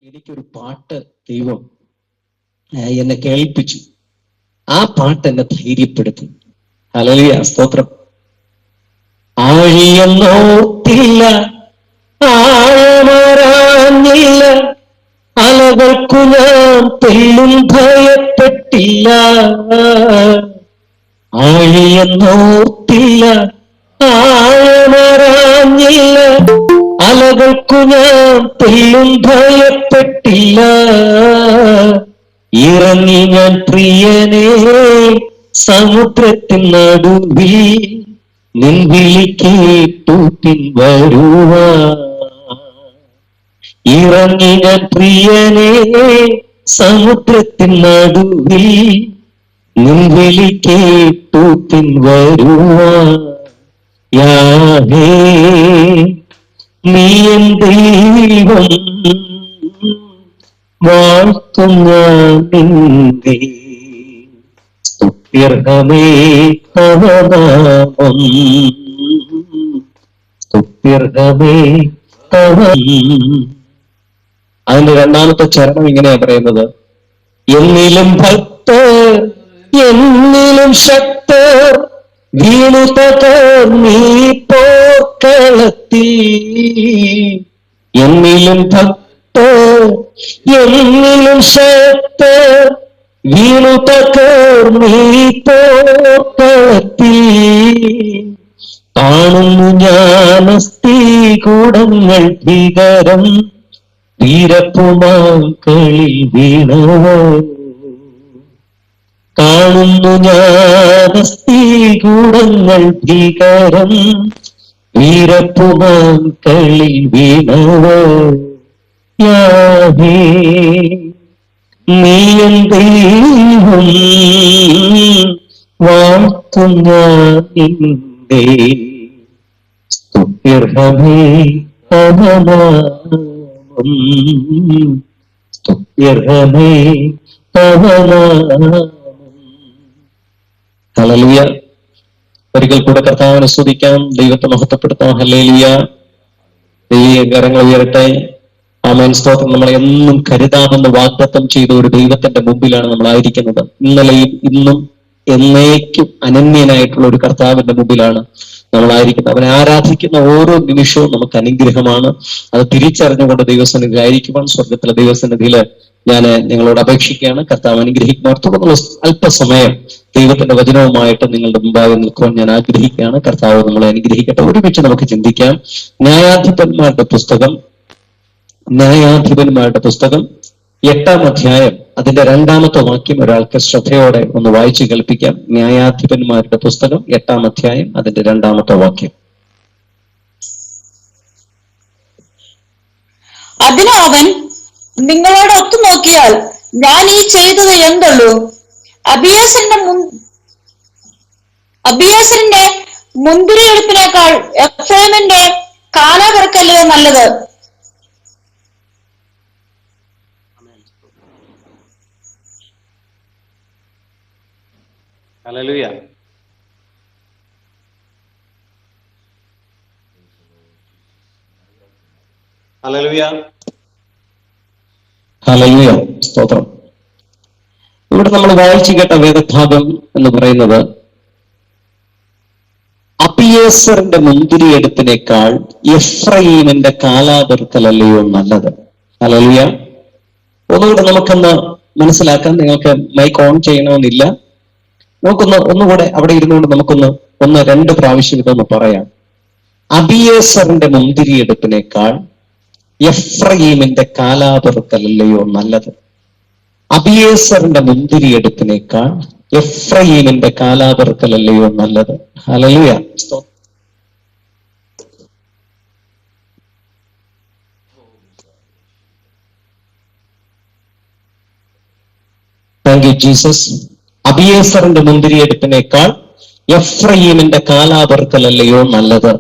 എനിക്കൊരു പാട്ട് ദൈവം എന്നെ കേൾപ്പിച്ചു. ആ പാട്ട് എന്നെ ധൈര്യപ്പെടുത്തി. ഹല്ലേലൂയ, സ്തോത്രം. ആഴിയെന്നോർത്തില്ല, ആഴമറിഞ്ഞില്ല, അലകൾക്കു ഞാൻ തെല്ലും ഭയപ്പെട്ടില്ല. ആഴിയെന്നോർത്തില്ല, ആഴമറിഞ്ഞില്ല, അലകൾക്കു ഞാൻ തെല്ലും ഭയപ്പെട്ടില്ല. ഇറങ്ങി ഞാൻ പ്രിയനേ സമുദ്രത്തിൻ നടുവിൽ, നിൻ വിളി കേട്ടു പിൻവരുവാൻ. ഇറങ്ങി ഞാൻ പ്രിയനേ സമുദ്രത്തിൻ നടുവിൽ, നിൻ വിളി കേട്ടു പിൻവരുവാൻ. യാഹേ നീ എൻ ദൈവം, വാഴ്ത്തും ഞാൻ നിന്നെ. സ്തുത്യർഹമേ തവ നാമം, സ്തുത്യർഹമേ തവ. അതിന്റെ രണ്ടാമത്തെ ചരണം ഇങ്ങനെയാ പറയുന്നത്: എന്നിലും ഭക്തർ, എന്നിലും ശക്തർ, വീണു തകർന്നീ പോർക്കളത്തിൽ. എന്നിലും ഭക്തർ, എന്നിലും ശക്തർ, വീണു തകർന്നീ പോർക്കളത്തിൽ. കാണുന്നു ഞാൻ അസ്ഥികൂടങ്ങൾ ഭീകരം, വീരപ്പുമാക്കളിൽ വീണവർ. കാണുന്നു ഞാൻ അസ്ഥികൂടങ്ങൾ ഭീകരം, വീരപ്പുമാക്കളിൽ വീണവർ. യാഹേ നീ എൻ ദൈവം, വാഴ്ത്തും ഞാൻ നിന്നെ. സ്തുത്യർഹമേ തവ നാമം, സ്തുത്യർഹമേ തവ നാമം. ഹല്ലേലൂയ. ഒരിക്കൽ കൂടെ കർത്താവിനെ സ്തുതിക്കാം, ദൈവത്തെ മഹത്വപ്പെടുത്താം. ഹല്ലേലൂയ. കരങ്ങൾ ഉയരട്ടെ. ആമേൻ, സ്തോത്രം. നമ്മളെ എന്നും കരുതാമെന്ന് വാഗ്ദത്തം ചെയ്ത ഒരു ദൈവത്തിന്റെ മുമ്പിലാണ് നമ്മളായിരിക്കുന്നത്. ഇന്നലെയും ഇന്നും എന്നേക്കും അനന്യനായിട്ടുള്ള ഒരു കർത്താവിന്റെ മുമ്പിലാണ് നമ്മളായിരിക്കുന്നത്. അവനെ ആരാധിക്കുന്ന ഓരോ നിമിഷവും നമുക്ക് അനുഗ്രഹമാണ്. അത് തിരിച്ചറിഞ്ഞുകൊണ്ട് ദൈവസന്നിധിയിൽ ആയിരിക്കുവാൻ സ്വർഗത്തിലെ ദൈവസന്നിധിയിൽ ഞാൻ നിങ്ങളോട് അപേക്ഷിക്കുകയാണ്. കർത്താവ് അനുഗ്രഹിക്കുന്നവർ തുടർന്നുള്ള അല്പസമയം ദൈവത്തിന്റെ വചനവുമായിട്ട് നിങ്ങളുടെ മുമ്പാകെ നിൽക്കുവാൻ ഞാൻ ആഗ്രഹിക്കുകയാണ്. കർത്താവ് നമ്മളെ അനുഗ്രഹിക്കട്ടെ. ഒരുമിച്ച് നമുക്ക് ചിന്തിക്കാം. ന്യായാധിപന്മാരുടെ പുസ്തകം 8-ാം അധ്യായം അതിന്റെ 2-ാമത്തെ വാക്യം ഒരാൾക്ക് ശ്രദ്ധയോടെ ഒന്ന് വായിച്ചു കേൾപ്പിക്കാം. ന്യായാധിപന്മാരുടെ പുസ്തകം 8-ാം അധ്യായം അതിന്റെ 2-ാമത്തെ വാക്യം. അതിന് അവൻ, നിങ്ങളോട് ഒത്തു നോക്കിയാൽ ഞാൻ ഈ ചെയ്തത് എന്തുള്ളൂ? അബിയാസറിന്റെ മുന്തിരിയെടുപ്പിനേക്കാൾ എഫ്രൈമിന്റെ കാല പെറുക്കല്ലേ നല്ലത്. ഹല്ലേലൂയ. ഹല്ലേലൂയ. ഹല്ലേലൂയ, സ്തോത്രം. ഇവിടെ നമ്മൾ വായിച്ചു കേട്ട വേദഭാഗം എന്ന് പറയുന്നത് അബിയേസറിന്റെ മുന്തിരിയെടുപ്പിനേക്കാൾ എഫ്രയീമിന്റെ കാലാപെറുക്കലല്ലയോ നല്ലത്. ഹല്ലേലൂയ. ഒന്നുകൂടെ നമുക്കൊന്ന് മനസ്സിലാക്കാം. നിങ്ങൾക്ക് മൈക്ക് ഓൺ ചെയ്യണമെന്നില്ല. ഒന്നുകൂടെ അവിടെ ഇരുന്നുകൊണ്ട് നമുക്കൊന്ന് 1-2 പ്രാവശ്യം ഇതൊന്ന് പറയാം. അബിയേസറിന്റെ മുന്തിരിയെടുപ്പിനേക്കാൾ എഫ്രയീമിന്റെ കാലാപെറുക്കലല്ലയോ നല്ലത്. അബിയേസറിന്റെ മുന്തിരിയെടുപ്പിനേക്കാൾ എഫ്രയീമിന്റെ കാലാപെറുക്കലല്ലയോ നല്ലത്. ഹല്ലേലൂയ. Thank you Jesus. അബിയേസറിന്റെ മുന്തിരിയെടുപ്പിനേക്കാൾ എഫ്രയീമിന്റെ കാലാപെറുക്കലല്ലയോ നല്ലത്.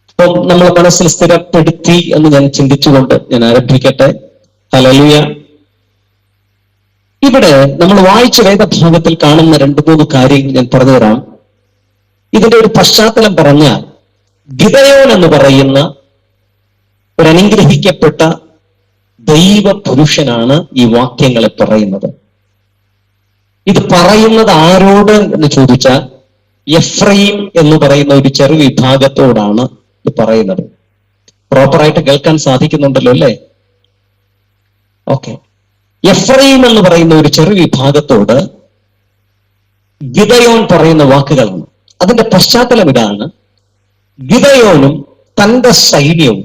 അപ്പം നമ്മൾ മനസ്സിൽ സ്ഥിരപ്പെടുത്തി എന്ന് ഞാൻ ചിന്തിച്ചുകൊണ്ട് ഞാൻ ആരംഭിക്കട്ടെ. ഹല്ലേലൂയ. ഇവിടെ നമ്മൾ വായിച്ച വേദഭാഗത്തിൽ കാണുന്ന 2-3 കാര്യങ്ങൾ ഞാൻ പറഞ്ഞുതരാം. ഇതിന്റെ ഒരു പശ്ചാത്തലം പറഞ്ഞാൽ, ഗിദെയോൻ എന്ന് പറയുന്ന ഒരു അനുഗ്രഹിക്കപ്പെട്ട ദൈവ പുരുഷനാണ് ഈ വാക്യങ്ങളെ പറയുന്നത്. ഇത് പറയുന്നത് ആരോട് എന്ന് ചോദിച്ചാൽ എഫ്രൈം എന്ന് പറയുന്ന ഒരു ചെറു വിഭാഗത്തോടാണ് ഇത് പറയുന്നത്. പ്രോപ്പറായിട്ട് കേൾക്കാൻ സാധിക്കുന്നുണ്ടല്ലോ അല്ലേ? ഓക്കെ. എഫ്രൈം എന്ന് പറയുന്ന ഒരു ചെറു വിഭാഗത്തോട് ഗിദയോൻ പറയുന്ന വാക്കുകളാണ്. അതിന്റെ പശ്ചാത്തലം ഇതാണ്: ഗിദയോനും തന്റെ സൈന്യവും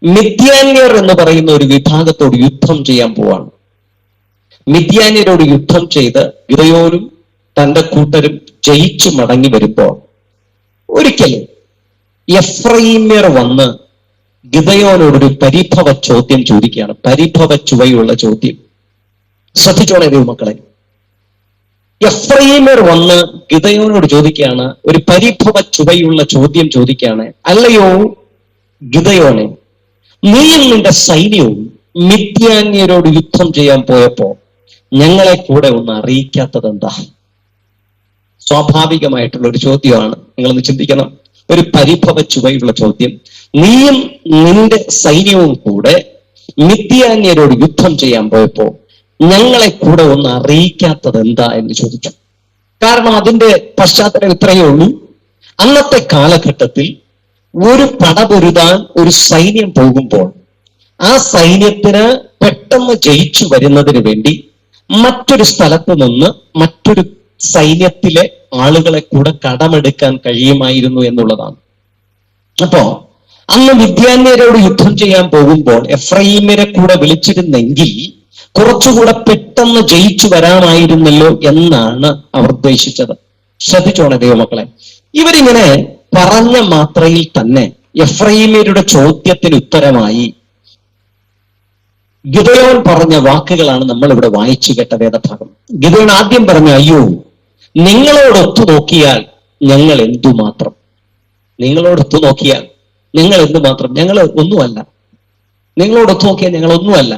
മിദ്യാന്യർ എന്ന് പറയുന്ന ഒരു വിഭാഗത്തോട് യുദ്ധം ചെയ്യാൻ പോവാണ്. മിദ്യാന്യരോട് യുദ്ധം ചെയ്ത് ഗിദയോനും തന്റെ കൂട്ടരും ജയിച്ചു മടങ്ങി വരുമ്പോൾ ഒരിക്കലും എഫ്രൈമ്യർ വന്ന് ഗിദയോനോടൊരു പരിഭവ ചോദ്യം ചോദിക്കുകയാണ്. പരിഭവ ചുവയുള്ള ചോദ്യം. ശ്രദ്ധിച്ചോളെ ദൈവമക്കളെ. എഫ്രൈമ്യർ വന്ന് ഗിദയോനോട് ചോദിക്കുകയാണ്, ഒരു പരിഭവ ചുവയുള്ള ചോദ്യം ചോദിക്കുകയാണ്. അല്ലയോ ഗിദയോനെ, നീയും നിന്റെ സൈന്യവും മിദ്യാന്യരോട് യുദ്ധം ചെയ്യാൻ പോയപ്പോ ഞങ്ങളെ കൂടെ ഒന്ന് അറിയിക്കാത്തത് എന്താ? സ്വാഭാവികമായിട്ടുള്ള ഒരു ചോദ്യമാണ്. നിങ്ങളൊന്ന് ചിന്തിക്കണം. ഒരു പരിഭവ ചുവയുള്ള ചോദ്യം. നീയും നിന്റെ സൈന്യവും കൂടെ മിദ്യാന്യരോട് യുദ്ധം ചെയ്യാൻ പോയപ്പോ ഞങ്ങളെ കൂടെ ഒന്ന് അറിയിക്കാത്തത് എന്താ എന്ന് ചോദിച്ചു. കാരണം അതിന്റെ പശ്ചാത്തലം ഇത്രയേ ഉള്ളൂ. അന്നത്തെ കാലഘട്ടത്തിൽ ഒരു പടപൊരുതാൻ ഒരു സൈന്യം പോകുമ്പോൾ ആ സൈന്യത്തിന് പെട്ടെന്ന് ജയിച്ചു വരുന്നതിന് വേണ്ടി മറ്റൊരു സ്ഥലത്ത് നിന്ന് മറ്റൊരു സൈന്യത്തിലെ ആളുകളെ കൂടെ കടമെടുക്കാൻ കഴിയുമായിരുന്നു എന്നുള്ളതാണ്. അപ്പോ അന്ന് മിദ്യാന്യരോട് യുദ്ധം ചെയ്യാൻ പോകുമ്പോൾ എഫ്രൈമ്യരെ കൂടെ വിളിച്ചിരുന്നെങ്കിൽ കുറച്ചുകൂടെ പെട്ടെന്ന് ജയിച്ചു വരാമായിരുന്നല്ലോ എന്നാണ് അവർ ഉദ്ദേശിച്ചത്. ശ്രദ്ധിച്ചോണേ ദൈവമക്കളെ. ഇവരിങ്ങനെ പറഞ്ഞ മാത്രയിൽ തന്നെ എഫ്രൈമ്യരുടെ ചോദ്യത്തിന് ഉത്തരമായി ഗിദയോൻ പറഞ്ഞ വാക്കുകളാണ് നമ്മൾ ഇവിടെ വായിച്ചു കേട്ട വേദഭാഗം. ഗിദയോൻ ആദ്യം പറഞ്ഞു, അയ്യോ, നിങ്ങളോടൊത്തു നോക്കിയാൽ ഞങ്ങൾ എന്തുമാത്രം. നിങ്ങളോടൊത്തു നോക്കിയാൽ ഞങ്ങൾ എന്തുമാത്രം. ഞങ്ങൾ ഒന്നുമല്ല. നിങ്ങളോടൊത്തു നോക്കിയാൽ ഞങ്ങൾ ഒന്നുമല്ല.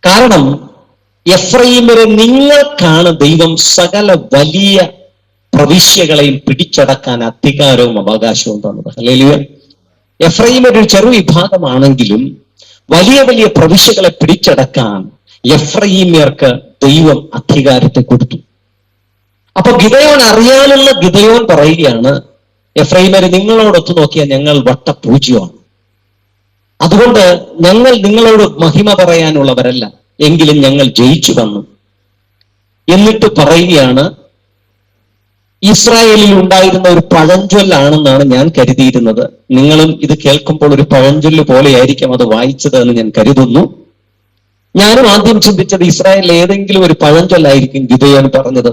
കാരണം എഫ്രൈമ്യരെ നിങ്ങൾക്കാണ് ദൈവം സകല വലിയ പ്രവിശ്യകളെയും പിടിച്ചടക്കാൻ അധികാരവും അവകാശവും തന്നത്. ഹല്ലേലൂയ. എഫ്രൈമ്യർ ഒരു ചെറു വിഭാഗമാണെങ്കിലും വലിയ വലിയ പ്രവിശ്യകളെ പിടിച്ചടക്കാൻ എഫ്രൈമ്യർക്ക് ദൈവം അധികാരത്തെ കൊടുത്തു. അപ്പൊ ഗിദയോൻ അറിയാനുള്ള ഗിദയോൻ പറയുകയാണ്, എഫ്രൈമ്യരെ നിങ്ങളോടൊത്തു നോക്കിയാൽ ഞങ്ങൾ വട്ടപൂജ്യമാണ്. അതുകൊണ്ട് ഞങ്ങൾ നിങ്ങളോട് മഹിമ പറയാനുള്ളവരല്ല, എങ്കിലും ഞങ്ങൾ ജയിച്ചു വന്നു. എന്നിട്ട് പറയുകയാണ്, ഇസ്രായേലിൽ ഉണ്ടായിരുന്ന ഒരു പഴഞ്ചൊല്ലാണെന്നാണ് ഞാൻ കരുതിയിരുന്നത്. നിങ്ങളും ഇത് കേൾക്കുമ്പോൾ ഒരു പഴഞ്ചൊല്ല് പോലെയായിരിക്കും അത് വായിച്ചത് എന്ന് ഞാൻ കരുതുന്നു. ഞാനും ആദ്യം ചിന്തിച്ചത് ഇസ്രായേലിൽ ഏതെങ്കിലും ഒരു പഴഞ്ചൊല്ലായിരിക്കും ഗിദയോൻ പറഞ്ഞത്.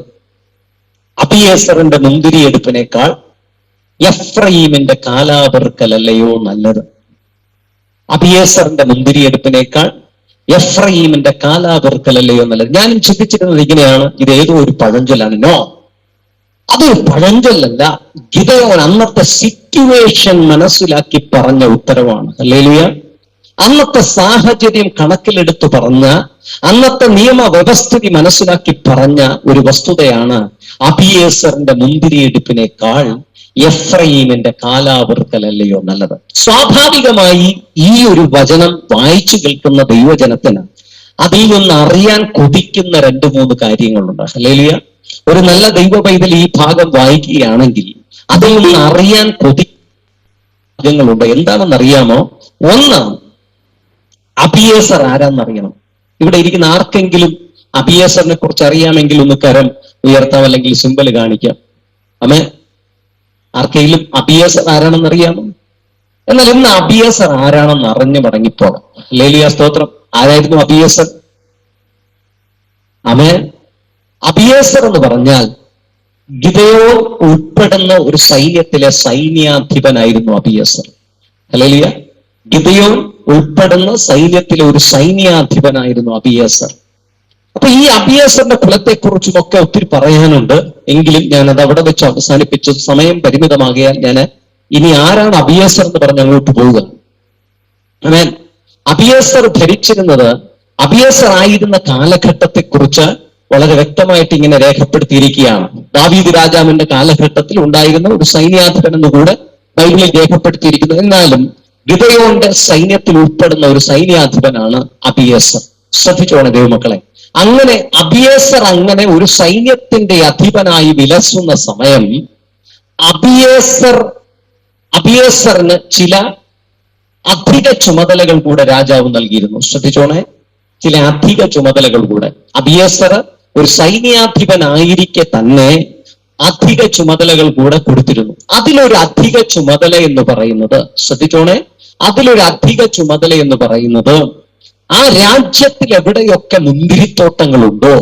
അബിയേസറിന്റെ മുന്തിരിയെടുപ്പിനേക്കാൾ എഫ്രയീമിന്റെ കാലാപെറുക്കലല്ലയോ നല്ലത്. അബിയേസറിന്റെ മുന്തിരിയെടുപ്പിനേക്കാൾ എഫ്രയീമിന്റെ കാലാപെറുക്കലല്ലയോ നല്ലത്. ഞാനും ചിന്തിച്ചിരുന്നത് ഇങ്ങനെയാണ്, ഇത് ഏതോ ഒരു പഴഞ്ചൊല്ലാണ്. നോ, അതൊരു പഴഞ്ചൊല്ലല്ല. ഗിദയോൻ അന്നത്തെ സിറ്റുവേഷൻ മനസ്സിലാക്കി പറഞ്ഞ ഉത്തരവാണ്. ഹല്ലേലൂയ. അന്നത്തെ സാഹചര്യം കണക്കിലെടുത്ത് പറഞ്ഞ, അന്നത്തെ നിയമവ്യവസ്ഥിതി മനസ്സിലാക്കി പറഞ്ഞ ഒരു വസ്തുതയാണ്, അബിയേസറിന്റെ മുന്തിരിയെടുപ്പിനേക്കാൾ എഫ്രയീമിന്റെ കാലാപെറുക്കലല്ലയോ നല്ലത്. സ്വാഭാവികമായി ഈ ഒരു വചനം വായിച്ചു കേൾക്കുന്ന ദൈവജനത്തിന് അതിൽ നിന്ന് അറിയാൻ കൊതിക്കുന്ന 2-3 കാര്യങ്ങളുണ്ട്. ഹല്ലേലൂയ. ഒരു നല്ല ദൈവ പൈതൽ ഈ ഭാഗം വായിക്കുകയാണെങ്കിൽ അതിൽ നിന്ന് അറിയാൻ കാര്യങ്ങളുണ്ട്. എന്താണെന്നറിയാമോ? ഒന്ന്, അബിയേസർ ആരാന്നറിയണം. ഇവിടെ ഇരിക്കുന്ന ആർക്കെങ്കിലും അബിയേസറിനെ കുറിച്ച് അറിയാമെങ്കിൽ ഒന്ന് കരം ഉയർത്താം, അല്ലെങ്കിൽ സിമ്പൽ കാണിക്കാം. ആമേൻ. ആർക്കെങ്കിലും അബിയേസർ ആരാണെന്നറിയാമോ? എന്നാൽ ഇന്ന് അബിയേസർ ആരാണെന്ന് അറിഞ്ഞു മടങ്ങിപ്പോകാം. ഹല്ലേലൂയ, സ്തോത്രം. ആരായിരുന്നു അബിയേസർ? ആമേൻ. അബിയേസർ എന്ന് പറഞ്ഞാൽ ഗിദയോൻ ഉൾപ്പെടുന്ന ഒരു സൈന്യത്തിലെ സൈന്യാധിപനായിരുന്നു അബിയേസർ. ഹല്ലേലൂയ. ഗിദയോൻ ഉൾപ്പെടുന്ന സൈന്യത്തിലെ ഒരു സൈന്യാധിപനായിരുന്നു അബിയേസർ. അപ്പൊ ഈ അബിയേസറിന്റെ കുലത്തെക്കുറിച്ചുമൊക്കെ ഒത്തിരി പറയാനുണ്ട്. എങ്കിലും ഞാൻ അത് അവിടെ വെച്ച് അവസാനിപ്പിച്ചു. സമയം പരിമിതമാകിയാൽ ഞാൻ ഇനി ആരാണ് അബിയേസർ എന്ന് പറഞ്ഞ് അങ്ങോട്ട് പോവുക. ആമേൻ. അബിയേസർ ധരിച്ചിരുന്നത്, അബിയേസർ ആയിരുന്ന കാലഘട്ടത്തെക്കുറിച്ച് വളരെ വ്യക്തമായിട്ട് ഇങ്ങനെ രേഖപ്പെടുത്തിയിരിക്കുകയാണ്. ദാവീദ് രാജാവിന്റെ കാലഘട്ടത്തിൽ ഉണ്ടായിരുന്ന ഒരു സൈന്യാധിപൻ എന്നുകൂടെ ബൈബിളിൽ രേഖപ്പെടുത്തിയിരിക്കുന്നു. എന്നാലും ഗിദെയോന്റെ സൈന്യത്തിൽ ഉൾപ്പെടുന്ന ഒരു സൈന്യാധിപനാണ് അബിയേസർ. ശ്രദ്ധിച്ചോണെ ദൈവമക്കളെ. അങ്ങനെ അബിയേസർ അങ്ങനെ ഒരു സൈന്യത്തിന്റെ അധിപനായി വിലസുന്ന സമയം അബിയേസറിന് ചില അധിക ചുമതലകൾ കൂടെ രാജാവ് നൽകിയിരുന്നു. ശ്രദ്ധിച്ചോണെ, ചില അധിക ചുമതലകൾ കൂടെ. അബിയേസർ ഒരു സൈന്യാധിപനായിരിക്കെ തന്നെ അധിക ചുമതലകൾ കൂടെ കൊടുത്തിരുന്നു. അതിലൊരു അധിക ചുമതല എന്ന് പറയുന്നത്, ശ്രദ്ധിച്ചോണെ, അതിലൊരു അധിക ചുമതല എന്ന് പറയുന്നത് ആ രാജ്യത്തിൽ എവിടെയൊക്കെ മുന്തിരിത്തോട്ടങ്ങളുണ്ടോ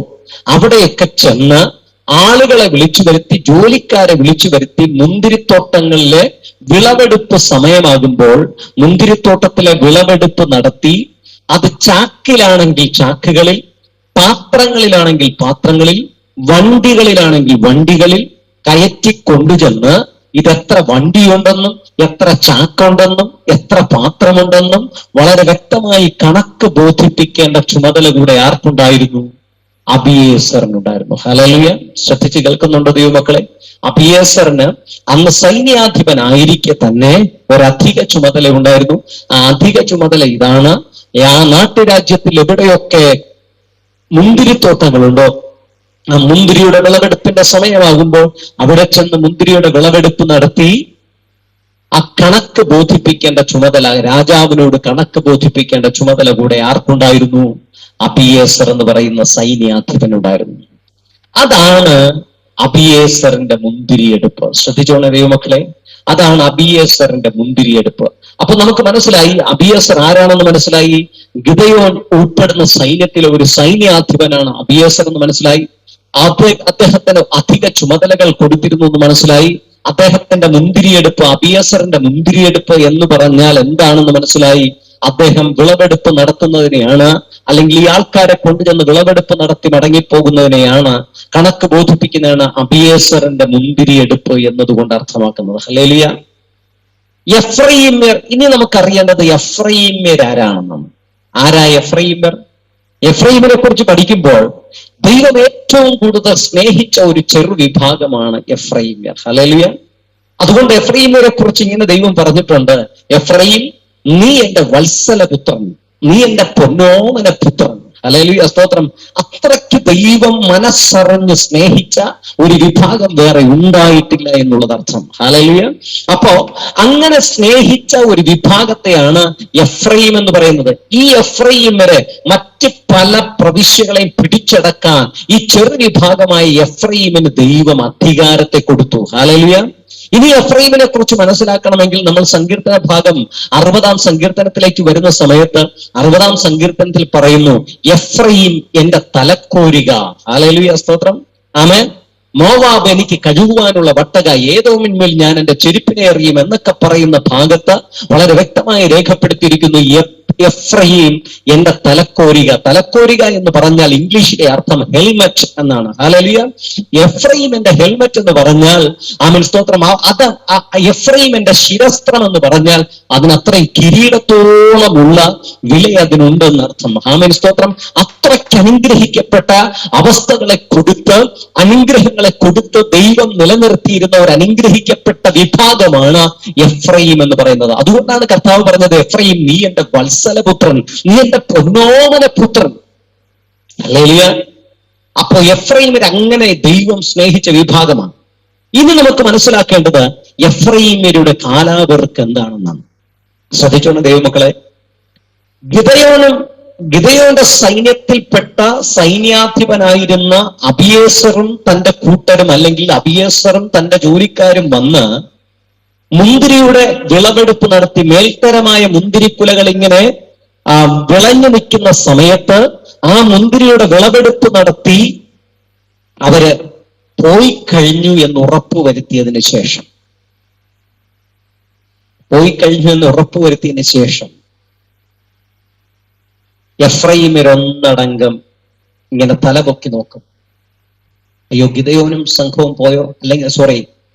അവിടെയൊക്കെ ചെന്ന് ആളുകളെ വിളിച്ചു വരുത്തി, ജോലിക്കാരെ വിളിച്ചു വരുത്തി, മുന്തിരിത്തോട്ടങ്ങളിലെ വിളവെടുപ്പ് സമയമാകുമ്പോൾ മുന്തിരിത്തോട്ടത്തിലെ വിളവെടുപ്പ് നടത്തി അത് ചാക്കിലാണെങ്കിൽ ചാക്കുകളിൽ, പാത്രങ്ങളിലാണെങ്കിൽ പാത്രങ്ങളിൽ, വണ്ടികളിലാണെങ്കിൽ വണ്ടികളിൽ കയറ്റി കൊണ്ടുചെന്ന് ഇതെത്ര വണ്ടിയുണ്ടെന്നും എത്ര ചാക്കുണ്ടെന്നും എത്ര പാത്രമുണ്ടെന്നും വളരെ വ്യക്തമായി കണക്ക് ബോധിപ്പിക്കേണ്ട ചുമതല കൂടെ ആർക്കുണ്ടായിരുന്നു? അബിയേസറിനുണ്ടായിരുന്നു. ഹല്ലേലൂയ. ശ്രദ്ധിച്ച് കേൾക്കുന്നുണ്ടോ ദൈവമക്കളെ? അബിയേസറിന് അന്ന് സൈന്യാധിപനായിരിക്കെ തന്നെ ഒരധിക ചുമതല ഉണ്ടായിരുന്നു. ആ അധിക ചുമതല ഇതാണ്: ആ നാട്ടുരാജ്യത്തിൽ എവിടെയൊക്കെ മുന്തിരിത്തോട്ടങ്ങളുണ്ടോ ആ മുന്തിരിയുടെ വിളവെടുപ്പിന്റെ സമയമാകുമ്പോൾ അവിടെ ചെന്ന് മുന്തിരിയുടെ വിളവെടുപ്പ് നടത്തി ആ കണക്ക് ബോധിപ്പിക്കേണ്ട ചുമതല, രാജാവിനോട് കണക്ക് ബോധിപ്പിക്കേണ്ട ചുമതല കൂടെ ആർക്കുണ്ടായിരുന്നു? അബിയേസർ എന്ന് പറയുന്ന സൈന്യാധിപനുണ്ടായിരുന്നു. അതാണ് അബിയേസറിന്റെ മുന്തിരിയെടുപ്പ്. ശ്രദ്ധിച്ചോളെ ദൈവമക്കളെ, അതാണ് അബിയേസറിന്റെ മുന്തിരിയെടുപ്പ്. അപ്പൊ നമുക്ക് മനസ്സിലായി അബിയേസർ ആരാണെന്ന് മനസ്സിലായി. ഗിദെയോൻ ഉൾപ്പെടുന്ന സൈന്യത്തിലെ ഒരു സൈന്യാധിപനാണ് അബിയേസർ എന്ന് മനസ്സിലായി. അദ്ദേഹത്തിന് അധിക ചുമതലകൾ കൊടുത്തിരുന്നു എന്ന് മനസ്സിലായി. അദ്ദേഹത്തിന്റെ മുന്തിരിയെടുപ്പ്, അബിയേസറിന്റെ മുന്തിരിയെടുപ്പ് എന്ന് പറഞ്ഞാൽ എന്താണെന്ന് മനസ്സിലായി. അദ്ദേഹം വിളവെടുപ്പ് നടത്തുന്നതിനെയാണ്, അല്ലെങ്കിൽ ഈ ആൾക്കാരെ കൊണ്ടുചെന്ന് വിളവെടുപ്പ് നടത്തി മടങ്ങിപ്പോകുന്നതിനെയാണ്, കണക്ക് ബോധിപ്പിക്കുന്നതാണ് അബിയേസറിന്റെ മുന്തിരിയെടുപ്പ് എന്നതുകൊണ്ട് അർത്ഥമാക്കുന്നത്. ഹല്ലേലൂയ. എഫ്രയീമ്യർ. ഇനി നമുക്കറിയേണ്ടത് എഫ്രയീമ്യർ ആരാണെന്നാണ്. ആരാ എഫ്രയീമ്യർ? എഫ്രയീമിനെ കുറിച്ച് പഠിക്കുമ്പോൾ ദൈവം ഏറ്റവും കൂടുതൽ സ്നേഹിച്ച ഒരു ചെറു വിഭാഗമാണ് എഫ്രയീമ്യർ. ഹല്ലേലൂയ. അതുകൊണ്ട് എഫ്രയീമ്യരെ കുറിച്ച് ഇങ്ങനെ ദൈവം പറഞ്ഞിട്ടുണ്ട്: എഫ്രയീം, നീ എന്റെ വത്സലപുത്രൻ, നീ എന്റെ പൊന്നോമന പുത്രൻ. ഹല്ലേലൂയ, സ്തോത്രം. അത്രയ്ക്ക് ദൈവം മനസ്സറിഞ്ഞ് സ്നേഹിച്ച ഒരു വിഭാഗം വേറെ ഉണ്ടായിട്ടില്ല എന്നുള്ളത് അർത്ഥം. ഹല്ലേലൂയ. അപ്പോ അങ്ങനെ സ്നേഹിച്ച ഒരു വിഭാഗത്തെയാണ് എഫ്രയീം എന്ന് പറയുന്നത്. ഈ എഫ്രയീമരെ മറ്റ് പല പ്രവിശ്യകളെയും പിടിച്ചടക്കാൻ ഈ ചെറു വിഭാഗമായ എഫ്രയീമിന് ദൈവം അധികാരത്തെ കൊടുത്തു. ഹല്ലേലൂയ. ഇനി എഫ്രയീമിനെ കുറിച്ച് മനസ്സിലാക്കണമെങ്കിൽ നമ്മൾ സങ്കീർത്തന ഭാഗം 60-ാം സങ്കീർത്തനത്തിലേക്ക് വരുന്ന സമയത്ത് 60-ാം സങ്കീർത്തനത്തിൽ പറയുന്നു: എഫ്രയീം എന്റെ തലക്കോരിക. ഹല്ലേലൂയ, സ്തോത്രം. ആമേൻ. മോവാബ് എനിക്ക് കഴുകുവാനുള്ള വട്ടക, ഏദോമിന്മേൽ ഞാൻ എന്റെ ചെരുപ്പിനെ എറിയും എന്നൊക്കെ പറയുന്ന ഭാഗത്ത് വളരെ വ്യക്തമായി രേഖപ്പെടുത്തിയിരിക്കുന്നു: എഫ്രയീം എന്റെ തലക്കോരിക. തലക്കോരിക എന്ന് പറഞ്ഞാൽ ഇംഗ്ലീഷിലെ അർത്ഥം ഹെൽമറ്റ് എന്നാണ്. ഹല്ലേലൂയ. എഫ്രയീം എന്റെ ഹെൽമറ്റ് എന്ന് പറഞ്ഞാൽ, ആമേൻ, സ്തോത്രം, അത് എഫ്രയീം എന്റെ ശിരസ്ത്രം എന്ന് പറഞ്ഞാൽ അതിനത്രയും കിരീടത്തോളമുള്ള വില അതിനുണ്ട് എന്നർത്ഥം. ആമേൻ, സ്തോത്രം. അത്രയ്ക്ക് അനുഗ്രഹിക്കപ്പെട്ട അവസ്ഥകളെ കൊടുത്ത്, അനുഗ്രഹങ്ങളെ കൊടുത്ത് ദൈവം നിലനിർത്തിയിരുന്ന ഒരു അനുഗ്രഹിക്കപ്പെട്ട വിഭാഗമാണ് എഫ്രയീം എന്ന് പറയുന്നത്. അതുകൊണ്ടാണ് കർത്താവ് പറഞ്ഞത്: എഫ്രയീം, നീ എന്റെ വത്സലപുത്രൻ, നീ എന്റെ പൊന്നോമന പുത്രൻ. ഹല്ലേലൂയ. അപ്പോ എഫ്രയീമിനെ അങ്ങനെ ദൈവം സ്നേഹിച്ച വിഭാഗമാണ്. ഇനി നമുക്ക് മനസ്സിലാക്കേണ്ടത് എഫ്രയീമ്യരുടെ കാലാവർക്ക് എന്താണെന്നാണ്. ശ്രദ്ധിച്ചോണം ദൈവമക്കളെ. ഗിദെയോന്റെ സൈന്യത്തിൽപ്പെട്ട സൈന്യാധിപനായിരുന്ന അബിയേസറും തന്റെ കൂട്ടരും, അല്ലെങ്കിൽ അബിയേസറും തന്റെ ജോലിക്കാരും വന്ന് മുന്തിരിയുടെ വിളവെടുപ്പ് നടത്തി, മേൽത്തരമായ മുന്തിരിക്കുലകൾ ഇങ്ങനെ വിളഞ്ഞു നിൽക്കുന്ന സമയത്ത് ആ മുന്തിരിയുടെ വിളവെടുപ്പ് നടത്തി അവര് പോയി കഴിഞ്ഞു എന്ന് ഉറപ്പുവരുത്തിയതിനു ശേഷം എഫ്രയീമ്യരൊന്നടങ്കം ഇങ്ങനെ തലപൊക്കി നോക്കും. അയ്യോ, ഗിദെയോനും സംഘവും പോയോ, അല്ലെങ്കിൽ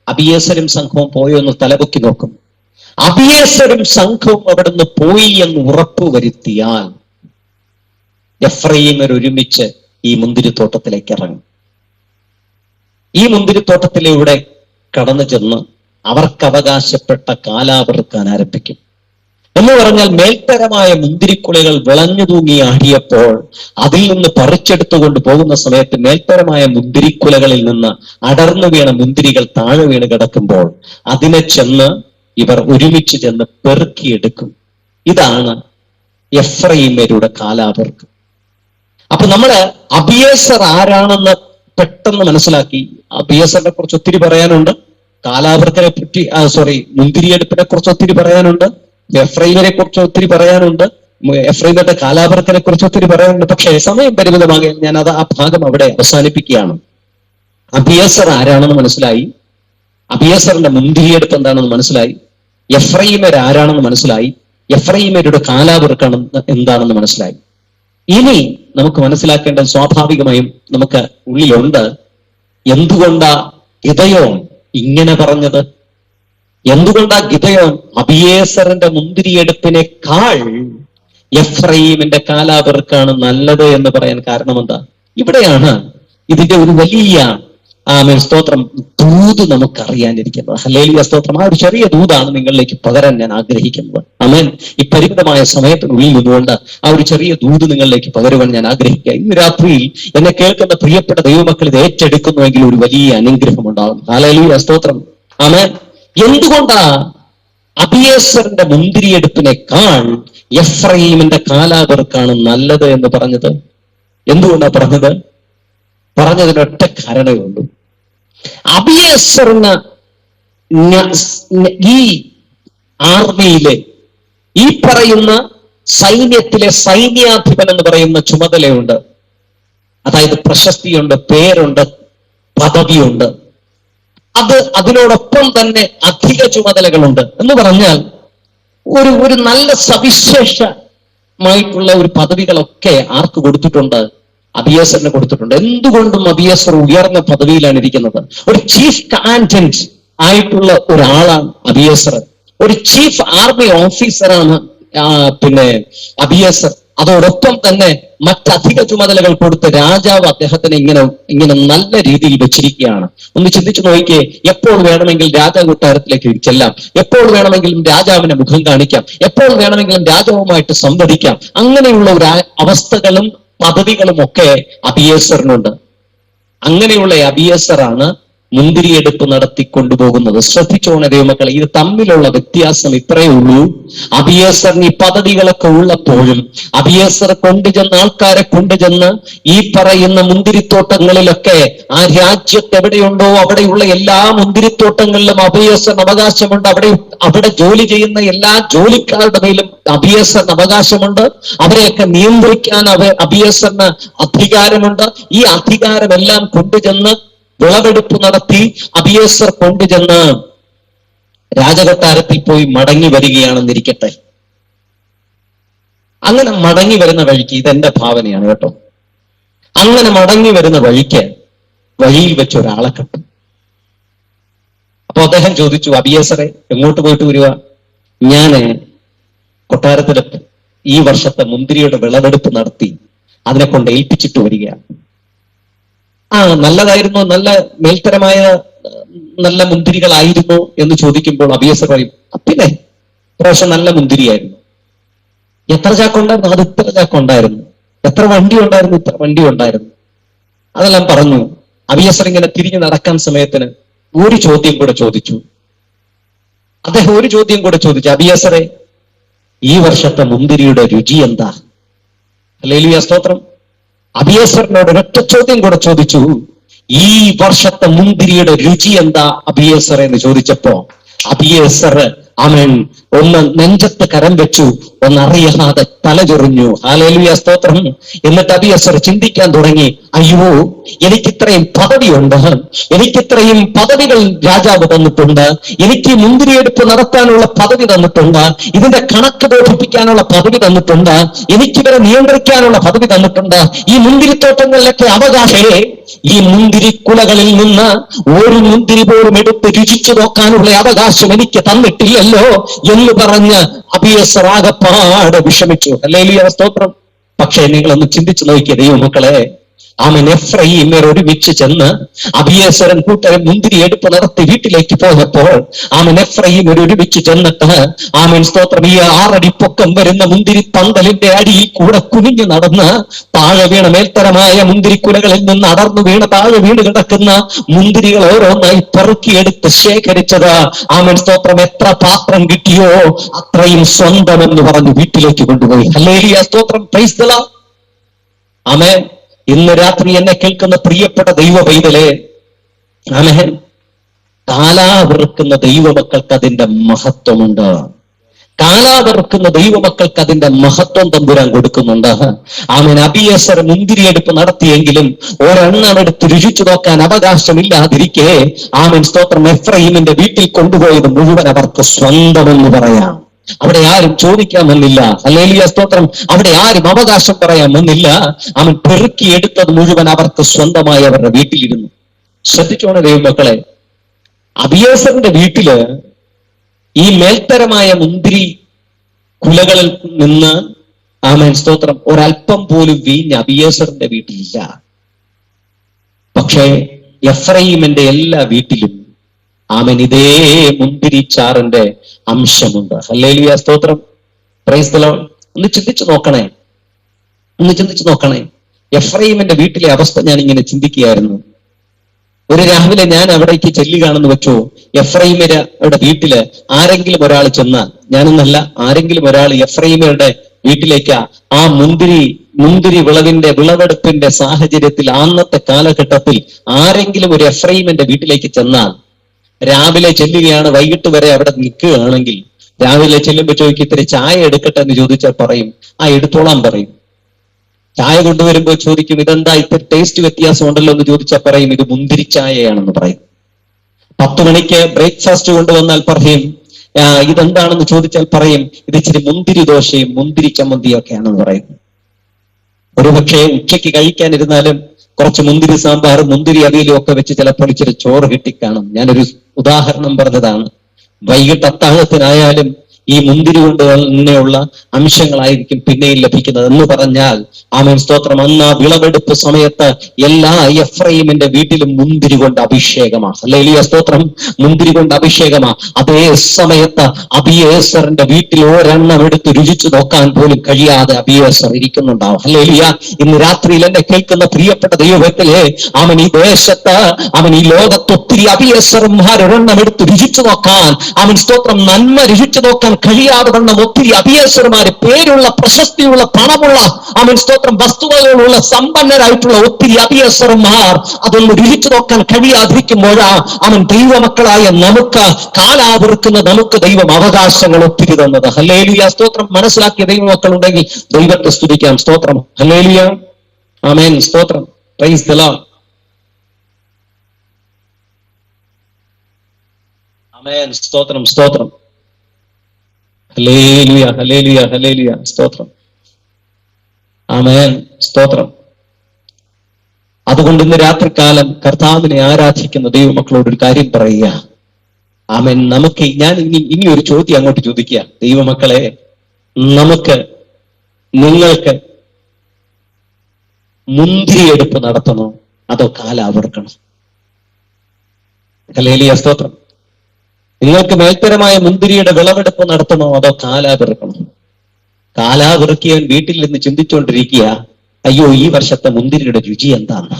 അബിയേസരും സംഘവും പോയോ എന്ന് തലപൊക്കി നോക്കും. അബിയേസരും സംഘവും അവിടുന്ന് പോയി എന്ന് ഉറപ്പുവരുത്തിയാൽ എഫ്രയീമ്യർ ഒരുമിച്ച് ഈ മുന്തിരിത്തോട്ടത്തിലേക്ക് ഇറങ്ങും. ഈ മുന്തിരിത്തോട്ടത്തിലൂടെ കടന്നു ചെന്ന് അവർക്ക് അവകാശപ്പെട്ട കാലാവറുക്കാൻ ആരംഭിക്കും. എന്ന് പറഞ്ഞാൽ മേൽത്തരമായ മുന്തിരിക്കുലകൾ വിളഞ്ഞു തൂങ്ങി ആടിയപ്പോൾ അതിൽ നിന്ന് പറിച്ചെടുത്തുകൊണ്ട് പോകുന്ന സമയത്ത് മേൽത്തരമായ മുന്തിരിക്കുലകളിൽ നിന്ന് അടർന്നു വീണ മുന്തിരികൾ താഴെ വീണ് കിടക്കുമ്പോൾ അതിനെ ചെന്ന് ഇവർ ഒരുമിച്ച് ചെന്ന് പെറുക്കിയെടുക്കും. ഇതാണ് എഫ്രയീമ്യരുടെ കാലാപർക്ക്. അപ്പൊ നമ്മള് അബിയേസർ ആരാണെന്ന് പെട്ടെന്ന് മനസ്സിലാക്കി. അബിയേസറിനെ കുറിച്ച് ഒത്തിരി പറയാനുണ്ട്, കാലാപർക്കിനെ പറ്റി മുന്തിരിയെടുപ്പിനെ കുറിച്ച് ഒത്തിരി പറയാനുണ്ട്, എഫ്രൈമിനെ കുറിച്ച് ഒത്തിരി പറയാനുണ്ട്, എഫ്രൈമിന്റെ കാലാപർക്കിനെ കുറിച്ച് ഒത്തിരി പറയാനുണ്ട്. പക്ഷേ സമയം പരിമിതമാകാൻ ഞാൻ ആ ഭാഗം അവിടെ അവസാനിപ്പിക്കുകയാണ്. അബിയേസർ ആരാണെന്ന് മനസ്സിലായി, അബിയേസറിന്റെ മുന്തിരിയെടുപ്പ് എന്താണെന്ന് മനസ്സിലായി, എഫ്രൈമർ ആരാണെന്ന് മനസ്സിലായി, എഫ്രൈമരുടെ കാലാപർക്കാണ് എന്താണെന്ന് മനസ്സിലായി. ഇനി നമുക്ക് മനസ്സിലാക്കേണ്ടത് സ്വാഭാവികമായും നമുക്ക് ഉള്ളിലുണ്ട്, എന്തുകൊണ്ടാ ഗിദെയോൻ ഇങ്ങനെ പറഞ്ഞത്? എന്തുകൊണ്ടാ ഗിദെയോൻ അബിയേസറിന്റെ മുന്തിരിയെടുപ്പിനേക്കാൾ എഫ്രയീമിന്റെ കാലാപർക്കാണ് നല്ലത് എന്ന് പറയാൻ കാരണം എന്താ? ഇവിടെയാണ് ഇതിന്റെ ഒരു വലിയ സ്തോത്രം ദൂത് നമുക്കറിയാനിരിക്കുന്നത്. ഹല്ലേലൂയ സ്തോത്രം. ആ ഒരു ചെറിയ ദൂതാണ് നിങ്ങളിലേക്ക് പകരാൻ ഞാൻ ആഗ്രഹിക്കുന്നത്. ആമേൻ. ഈ പരിമിതമായ സമയത്തിനുള്ളിൽ നിന്നുകൊണ്ട് ആ ഒരു ചെറിയ ദൂത് നിങ്ങളിലേക്ക് പകരുവാൻ ഞാൻ ആഗ്രഹിക്കുക. ഇന്ന് രാത്രിയിൽ എന്നെ കേൾക്കുന്ന പ്രിയപ്പെട്ട ദൈവമക്കൾ ഇത് ഏറ്റെടുക്കുന്നുവെങ്കിൽ ഒരു വലിയ അനുഗ്രഹം ഉണ്ടാകും. ഹല്ലേലൂയ സ്തോത്രം. ആമേൻ. എന്തുകൊണ്ടാ അബിയേസറിന്റെ മുന്തിരിയെടുപ്പിനേക്കാൾ എഫ്രയീമിന്റെ കാലാപർക്കാണ് നല്ലത് എന്ന് പറഞ്ഞത്? എന്തുകൊണ്ടാ പറഞ്ഞത്? പറഞ്ഞതിനൊറ്റ കാരണമേ ഉള്ളൂ. അബിയേസറിന് ഈ ആർമിയിലെ ഈ പറയുന്ന സൈന്യത്തിലെ സൈന്യാധിപൻ എന്ന് പറയുന്ന ചുമതലയുണ്ട്. അതായത് പ്രശസ്തിയുണ്ട്, പേരുണ്ട്, പദവിയുണ്ട്. അതിനോടൊപ്പം തന്നെ അധിക ചുമതലകളുണ്ട്. എന്ന് പറഞ്ഞാൽ ഒരു നല്ല സവിശേഷമായിട്ടുള്ള ഒരു പദവികളൊക്കെ ആർക്ക് കൊടുത്തിട്ടുണ്ട്? അബിയേസറിന് കൊടുത്തിട്ടുണ്ട്. എന്തുകൊണ്ടും അബിയേസർ ഉയർന്ന പദവിയിലാണ് ഇരിക്കുന്നത്. ഒരു ചീഫ് കമാൻഡന്റ് ആയിട്ടുള്ള ഒരാളാണ് അബിയേസർ. ഒരു ചീഫ് ആർമി ഓഫീസറാണ് അബിയേസർ. അതോടൊപ്പം തന്നെ മറ്റധിക ചുമതലകൾ കൊടുത്ത് രാജാവ് അദ്ദേഹത്തിനെ ഇങ്ങനെ നല്ല രീതിയിൽ വെച്ചിരിക്കുകയാണ്. ഒന്ന് ചിന്തിച്ചു നോക്കിയേ. എപ്പോൾ വേണമെങ്കിലും രാജാവ് കൊട്ടാരത്തിലേക്ക് ചെല്ലാം, എപ്പോൾ വേണമെങ്കിലും രാജാവിനെ മുഖം കാണിക്കാം, എപ്പോൾ വേണമെങ്കിലും രാജാവുമായിട്ട് സംവദിക്കാം. അങ്ങനെയുള്ള ഒരു അവസ്ഥകളും പദവികളും ഒക്കെ അബിയേസറിനുണ്ട്. അങ്ങനെയുള്ള അബിയേസറാണ് മുന്തിരിയെടുപ്പ് നടത്തി കൊണ്ടുപോകുന്നത്. ശ്രദ്ധിച്ചോണേ ദൈവമക്കളെ, ഇത് തമ്മിലുള്ള വ്യത്യാസം ഇത്രയേ ഉള്ളൂ. അബിയേസറിന് ഈ പദവികളൊക്കെ ഉള്ളപ്പോഴും അബിയേസർ കൊണ്ടുചെന്ന് ആൾക്കാരെ കൊണ്ടുചെന്ന് ഈ പറയുന്ന മുന്തിരിത്തോട്ടങ്ങളിലൊക്കെ ആ രാജ്യത്ത് എവിടെയുണ്ടോ അവിടെയുള്ള എല്ലാ മുന്തിരിത്തോട്ടങ്ങളിലും അബിയേസറിന് അവകാശമുണ്ട്. അവിടെ ജോലി ചെയ്യുന്ന എല്ലാ ജോലിക്കാരുടെ മേലും അബിയേസറിന് അവകാശമുണ്ട്. അവരെയൊക്കെ നിയന്ത്രിക്കാൻ അബിയേസറിന് അധികാരമുണ്ട്. ഈ അധികാരമെല്ലാം കൊണ്ടുചെന്ന് വിളവെടുപ്പ് നടത്തി അബിയേസർ കൊണ്ടുചെന്ന് രാജകൊട്ടാരത്തിൽ പോയി മടങ്ങി വരികയാണെന്നിരിക്കട്ടെ. അങ്ങനെ മടങ്ങി വരുന്ന വഴിക്ക്, ഇതെന്റെ ഭാവനയാണ് കേട്ടോ, അങ്ങനെ മടങ്ങി വരുന്ന വഴിക്ക് വഴിയിൽ വെച്ച് ഒരാളെ കണ്ടു. അപ്പൊ അദ്ദേഹം ചോദിച്ചു, അബിയേസറെ എങ്ങോട്ട് പോയിട്ട് വരിക? ഞാന് കൊട്ടാരത്തിലെ ഈ വർഷത്തെ മുന്തിരിയുടെ വിളവെടുപ്പ് നടത്തി അതിനെ കൊണ്ട് ഏൽപ്പിച്ചിട്ട് വരികയാണ്. നല്ലതായിരുന്നു, നല്ല മേൽത്തരമായ നല്ല മുന്തിരികളായിരുന്നു എന്ന് ചോദിക്കുമ്പോൾ അബിയേസർ പറയും, പിന്നെ പ്രാവശ്യം നല്ല മുന്തിരിയായിരുന്നു. എത്ര ചാക്കുണ്ടായിരുന്നു? അത് ഇത്ര ചാക്കുണ്ടായിരുന്നു. എത്ര വണ്ടി ഉണ്ടായിരുന്നു? ഇത്ര വണ്ടി ഉണ്ടായിരുന്നു. അതെല്ലാം പറഞ്ഞു. അബിയേസർ ഇങ്ങനെ തിരിഞ്ഞു നടക്കാൻ സമയത്തിന് ഒരു ചോദ്യം കൂടെ ചോദിച്ചു. അദ്ദേഹം ഒരു ചോദ്യം കൂടെ ചോദിച്ചു, അബിയേസറെ ഈ വർഷത്തെ മുന്തിരിയുടെ രുചി എന്താ? ഹല്ലേലൂയ സ്തോത്രം. അബിയേസറിനോട് ഒരൊറ്റ ചോദ്യം കൂടെ ചോദിച്ചു, ഈ വർഷത്തെ മുന്തിരിയുടെ രുചി എന്താ അബിയേസർ എന്ന് ചോദിച്ചപ്പോ അബിയേസർ അവൻ ഒന്ന് നെഞ്ചത്ത് കരം വെച്ചു, ഒന്നറിയാതെ തലചൊറിഞ്ഞു. ഹല്ലേലൂയ സ്തോത്രം. എന്നിട്ട് അബിയേസർ ചിന്തിക്കാൻ തുടങ്ങി, അയ്യോ എനിക്കിത്രയും പദവിയുണ്ട്, എനിക്കിത്രയും പദവികൾ രാജാവ് തന്നിട്ടുണ്ട്, എനിക്ക് മുന്തിരിയെടുപ്പ് നടത്താനുള്ള പദവി തന്നിട്ടുണ്ട്, ഇതിന്റെ കണക്ക് ബോധിപ്പിക്കാനുള്ള പദവി തന്നിട്ടുണ്ട്, എനിക്കിവരെ നിയന്ത്രിക്കാനുള്ള പദവി തന്നിട്ടുണ്ട്, ഈ മുന്തിരിത്തോട്ടങ്ങളിലൊക്കെ അവകാശമേ, ഈ മുന്തിരിക്കുലകളിൽ നിന്ന് ഒരു മുന്തിരി പോലും എടുത്ത് രുചിച്ചു നോക്കാനുള്ള അവകാശം എനിക്ക് തന്നിട്ടില്ലല്ലോ എന്ന് പറഞ്ഞ് അബിയേസർ ആകപ്പാടെ വിഷമിച്ചു. ഹല്ലേലൂയ സ്തോത്രം. പക്ഷേ നിങ്ങളൊന്ന് ചിന്തിച്ചു നോക്കിയ ദൈവമക്കളെ, ആമൻ എഫ്രയീമ്യർ ഒരുമിച്ച് ചെന്ന് അബിയേസരൻ കൂട്ടരും മുന്തിരി എടുപ്പ് നടത്തി വീട്ടിലേക്ക് പോയപ്പോൾ ആമൻ എഫ്രയീമ്യർ ഒരുമിച്ച് ചെന്നിട്ട് ആമൻ സ്തോത്രം ഈ 6 അടി പൊക്കം വരുന്ന മുന്തിരി പന്തലിന്റെ അടിയിൽ കൂടെ കുനിഞ്ഞു നടന്ന് താഴെ വീണ മേൽത്തരമായ മുന്തിരിക്കുലകളിൽ നിന്ന് അടർന്നു വീണ താഴെ വീണ് കിടക്കുന്ന മുന്തിരികൾ ഓരോന്നായി പെറുക്കിയെടുത്ത് ശേഖരിച്ചത് ആമൻ സ്തോത്രം എത്ര പാത്രം കിട്ടിയോ അത്രയും സ്വന്തം എന്ന് പറഞ്ഞു വീട്ടിലേക്ക് കൊണ്ടുപോയി. ഹല്ലേലൂയ സ്തോത്രം, പ്രൈസ് ദി ലോർഡ്. ആമേൻ. ഇന്ന് രാത്രി എന്നെ കേൾക്കുന്ന പ്രിയപ്പെട്ട ദൈവ പൈതലേ, ആമേൻ, കാലാവെറുക്കുന്ന ദൈവമക്കൾക്ക് അതിന്റെ മഹത്വമുണ്ട്. കാലാവെറുക്കുന്ന ദൈവമക്കൾക്ക് അതിന്റെ മഹത്വം തമ്പുരാൻ കൊടുക്കുന്നുണ്ട്. ആമേൻ. അബിയേസർ മുന്തിരിയെടുപ്പ് നടത്തിയെങ്കിലും ഒരെണ്ണം എടുത്ത് രുചിച്ചു നോക്കാൻ അവകാശമില്ലാതിരിക്കെ ആമേൻ സ്തോത്രം എഫ്രയീമിന്റെ വീട്ടിൽ കൊണ്ടുപോയത് മുഴുവൻ അവർക്ക് സ്വന്തമെന്ന് പറയാം. അവിടെ ആരും ചോദിക്കാമെന്നില്ല. ഹല്ലേലൂയ സ്തോത്രം. അവിടെ ആരും അവകാശം പറയാമെന്നില്ല. അവൻ പെറുക്കിയെടുത്തത് മുഴുവൻ അവർക്ക് സ്വന്തമായി അവരുടെ വീട്ടിലിരുന്നു. ശ്രദ്ധിച്ചോണേ ദൈവമക്കളെ, അബിയേസറിന്റെ വീട്ടില് ഈ മേൽത്തരമായ മുന്തിരി കുലകളിൽ നിന്ന് ആമേൻ സ്തോത്രം ഒരല്പം പോലും വീഞ്ഞ് അബിയേസറിന്റെ വീട്ടിലില്ല. പക്ഷേ എഫ്രയീമിന്റെ എല്ലാ വീട്ടിലും ആമേൻ ഇതേ മുന്തിരിച്ചാറിന്റെ അംശമുണ്ട്. ഹല്ലേലൂയ സ്തോത്രം, പ്രൈസ് ദി ലോർഡ്. ഒന്ന് ചിന്തിച്ചു നോക്കണേ. എഫ്രയീമിന്റെ വീട്ടിലെ അവസ്ഥ ഞാൻ ഇങ്ങനെ ചിന്തിക്കുകയായിരുന്നു. ഒരു രാവിലെ ഞാൻ അവിടേക്ക് ചെല്ലുകയാണെന്ന് വെച്ചോ, എഫ്രയീമരുടെ വീട്ടില് ആരെങ്കിലും ഒരാൾ ചെന്നാൽ, ഞാനൊന്നല്ല, ആരെങ്കിലും ഒരാൾ എഫ്രയീമരുടെ വീട്ടിലേക്ക് ആ മുന്തിരി വിളവെടുപ്പിന്റെ സാഹചര്യത്തിൽ അന്നത്തെ കാലഘട്ടത്തിൽ ആരെങ്കിലും ഒരു എഫ്രയീമിന്റെ വീട്ടിലേക്ക് ചെന്നാൽ, രാവിലെ ചെല്ലുകയാണ്, വൈകിട്ട് വരെ അവിടെ നിൽക്കുകയാണെങ്കിൽ രാവിലെ ചെല്ലുമ്പോൾ ചോദിക്കും ഇത്തിരി ചായ എടുക്കട്ടെ എന്ന് ചോദിച്ചാൽ പറയും എടുത്തോളാൻ പറയും. ചായ കൊണ്ടുവരുമ്പോൾ ചോദിക്കും ഇതെന്താ ഇത്തിരി ടേസ്റ്റ് വ്യത്യാസം ഉണ്ടല്ലോ എന്ന് ചോദിച്ചാൽ പറയും ഇത് മുന്തിരി ചായയാണെന്ന് പറയും. 10 മണിക്ക് ബ്രേക്ക്ഫാസ്റ്റ് കൊണ്ടുവന്നാൽ പറയും ഇതെന്താണെന്ന് ചോദിച്ചാൽ പറയും ഇത് ഇച്ചിരി മുന്തിരി ദോശയും മുന്തിരി ചമ്മന്തിയും ഒക്കെയാണെന്ന് പറയും. ഒരുപക്ഷെ ഉച്ചയ്ക്ക് കഴിക്കാനിരുന്നാലും കുറച്ച് മുന്തിരി സാമ്പാർ മുന്തിരി അവിയലും ഒക്കെ വെച്ച് ചിലപ്പോൾ ഇച്ചിരി ചോറ് കിട്ടിക്കാണും. ഞാനൊരു ഉദാഹരണം പറഞ്ഞതാണ്. വൈകിട്ട് അത്താഴത്തിനായാലും ഈ മുന്തിരി കൊണ്ട് തന്നെയുള്ള അംശങ്ങളായിരിക്കും പിന്നെയും ലഭിക്കുന്നത് എന്ന് പറഞ്ഞാൽ ആമേൻ സ്തോത്രം, അന്ന് ആ വിളവെടുപ്പ് സമയത്ത് എല്ലാ എഫ്രയീമിന്റെ വീട്ടിലും മുന്തിരി കൊണ്ട് അഭിഷേകമാണ്. ഹല്ലേലൂയ സ്തോത്രം, മുന്തിരി കൊണ്ട് അഭിഷേകമാണ്. അതേ സമയത്ത് അബിയേസറിന്റെ വീട്ടിൽ ഒരെണ്ണം എടുത്ത് രുചിച്ചു നോക്കാൻ പോലും കഴിയാതെ അബിയേസർ ഇരിക്കുന്നുണ്ടാവും. ഹല്ലേലൂയ. ഇന്ന് രാത്രിയിൽ എന്നെ കേൾക്കുന്ന പ്രിയപ്പെട്ട ദൈവത്തിലെ അവൻ ഈ ദേശത്ത് അവൻ ഈ ലോകത്ത് ഒത്തിരി അബിയേസർമാർ ഒരെണ്ണം എടുത്ത് രുചിച്ചു നോക്കാൻ അവൻ സ്തോത്രം നന്മ രുചിച്ചു നോക്കാൻ കഴിയാതെ വണ്ണം ഒത്തിരി അബിയേസർമാര് പേരുള്ള പ്രശസ്തിയുള്ള പണമുള്ള അവൻ സ്തോത്രം വസ്തുവകളുള്ള സമ്പന്നരായിട്ടുള്ള ഒത്തിരി അബിയേസർമാർ അതൊന്ന് രുചിച്ചു നോക്കാൻ കഴിയാതിരിക്കുമ്പോഴാ അവൻ ദൈവമക്കളായ നമുക്ക് കാലാവെറുക്കുന്ന നമുക്ക് ദൈവം അവകാശങ്ങൾ ഒത്തിരി തന്നത്. ഹല്ലേലൂയ സ്തോത്രം. മനസ്സിലാക്കിയ ദൈവമക്കൾ ഉണ്ടെങ്കിൽ ദൈവത്തെ സ്തുതിക്കാം. സ്തോത്രം. ഹല്ലേലൂയ. ആമേൻ സ്തോത്രം. Praise the Lord. ആമേൻ സ്തോത്രം സ്തോത്രം. ഹല്ലേലൂയ ഹല്ലേലൂയ ഹല്ലേലൂയ സ്തോത്രം. ആമേൻ സ്തോത്രം. അതുകൊണ്ട് ഇന്ന് രാത്രികാലം കർത്താവിനെ ആരാധിക്കുന്ന ദൈവമക്കളോട് ഒരു കാര്യം പറയുക. ആമേൻ. നമുക്ക് ഞാൻ ഇനി ഒരു ചോദ്യം അങ്ങോട്ട് ചോദിക്കുക. ദൈവമക്കളെ, നിങ്ങൾക്ക് മുന്തിരിയെടുപ്പ് നടത്തണോ അതോ കാലാവെറുക്കണോ? ഹല്ലേലൂയ സ്തോത്രം. നിങ്ങൾക്ക് മേൽത്തരമായ മുന്തിരിയുടെ വിളവെടുപ്പ് നടത്തണോ അതോ കാലാവെറുക്കണോ? കാലാവെറുക്കിയവൻ വീട്ടിൽ നിന്ന് ചിന്തിച്ചുകൊണ്ടിരിക്കുക, അയ്യോ ഈ വർഷത്തെ മുന്തിരിയുടെ രുചി എന്താണ്.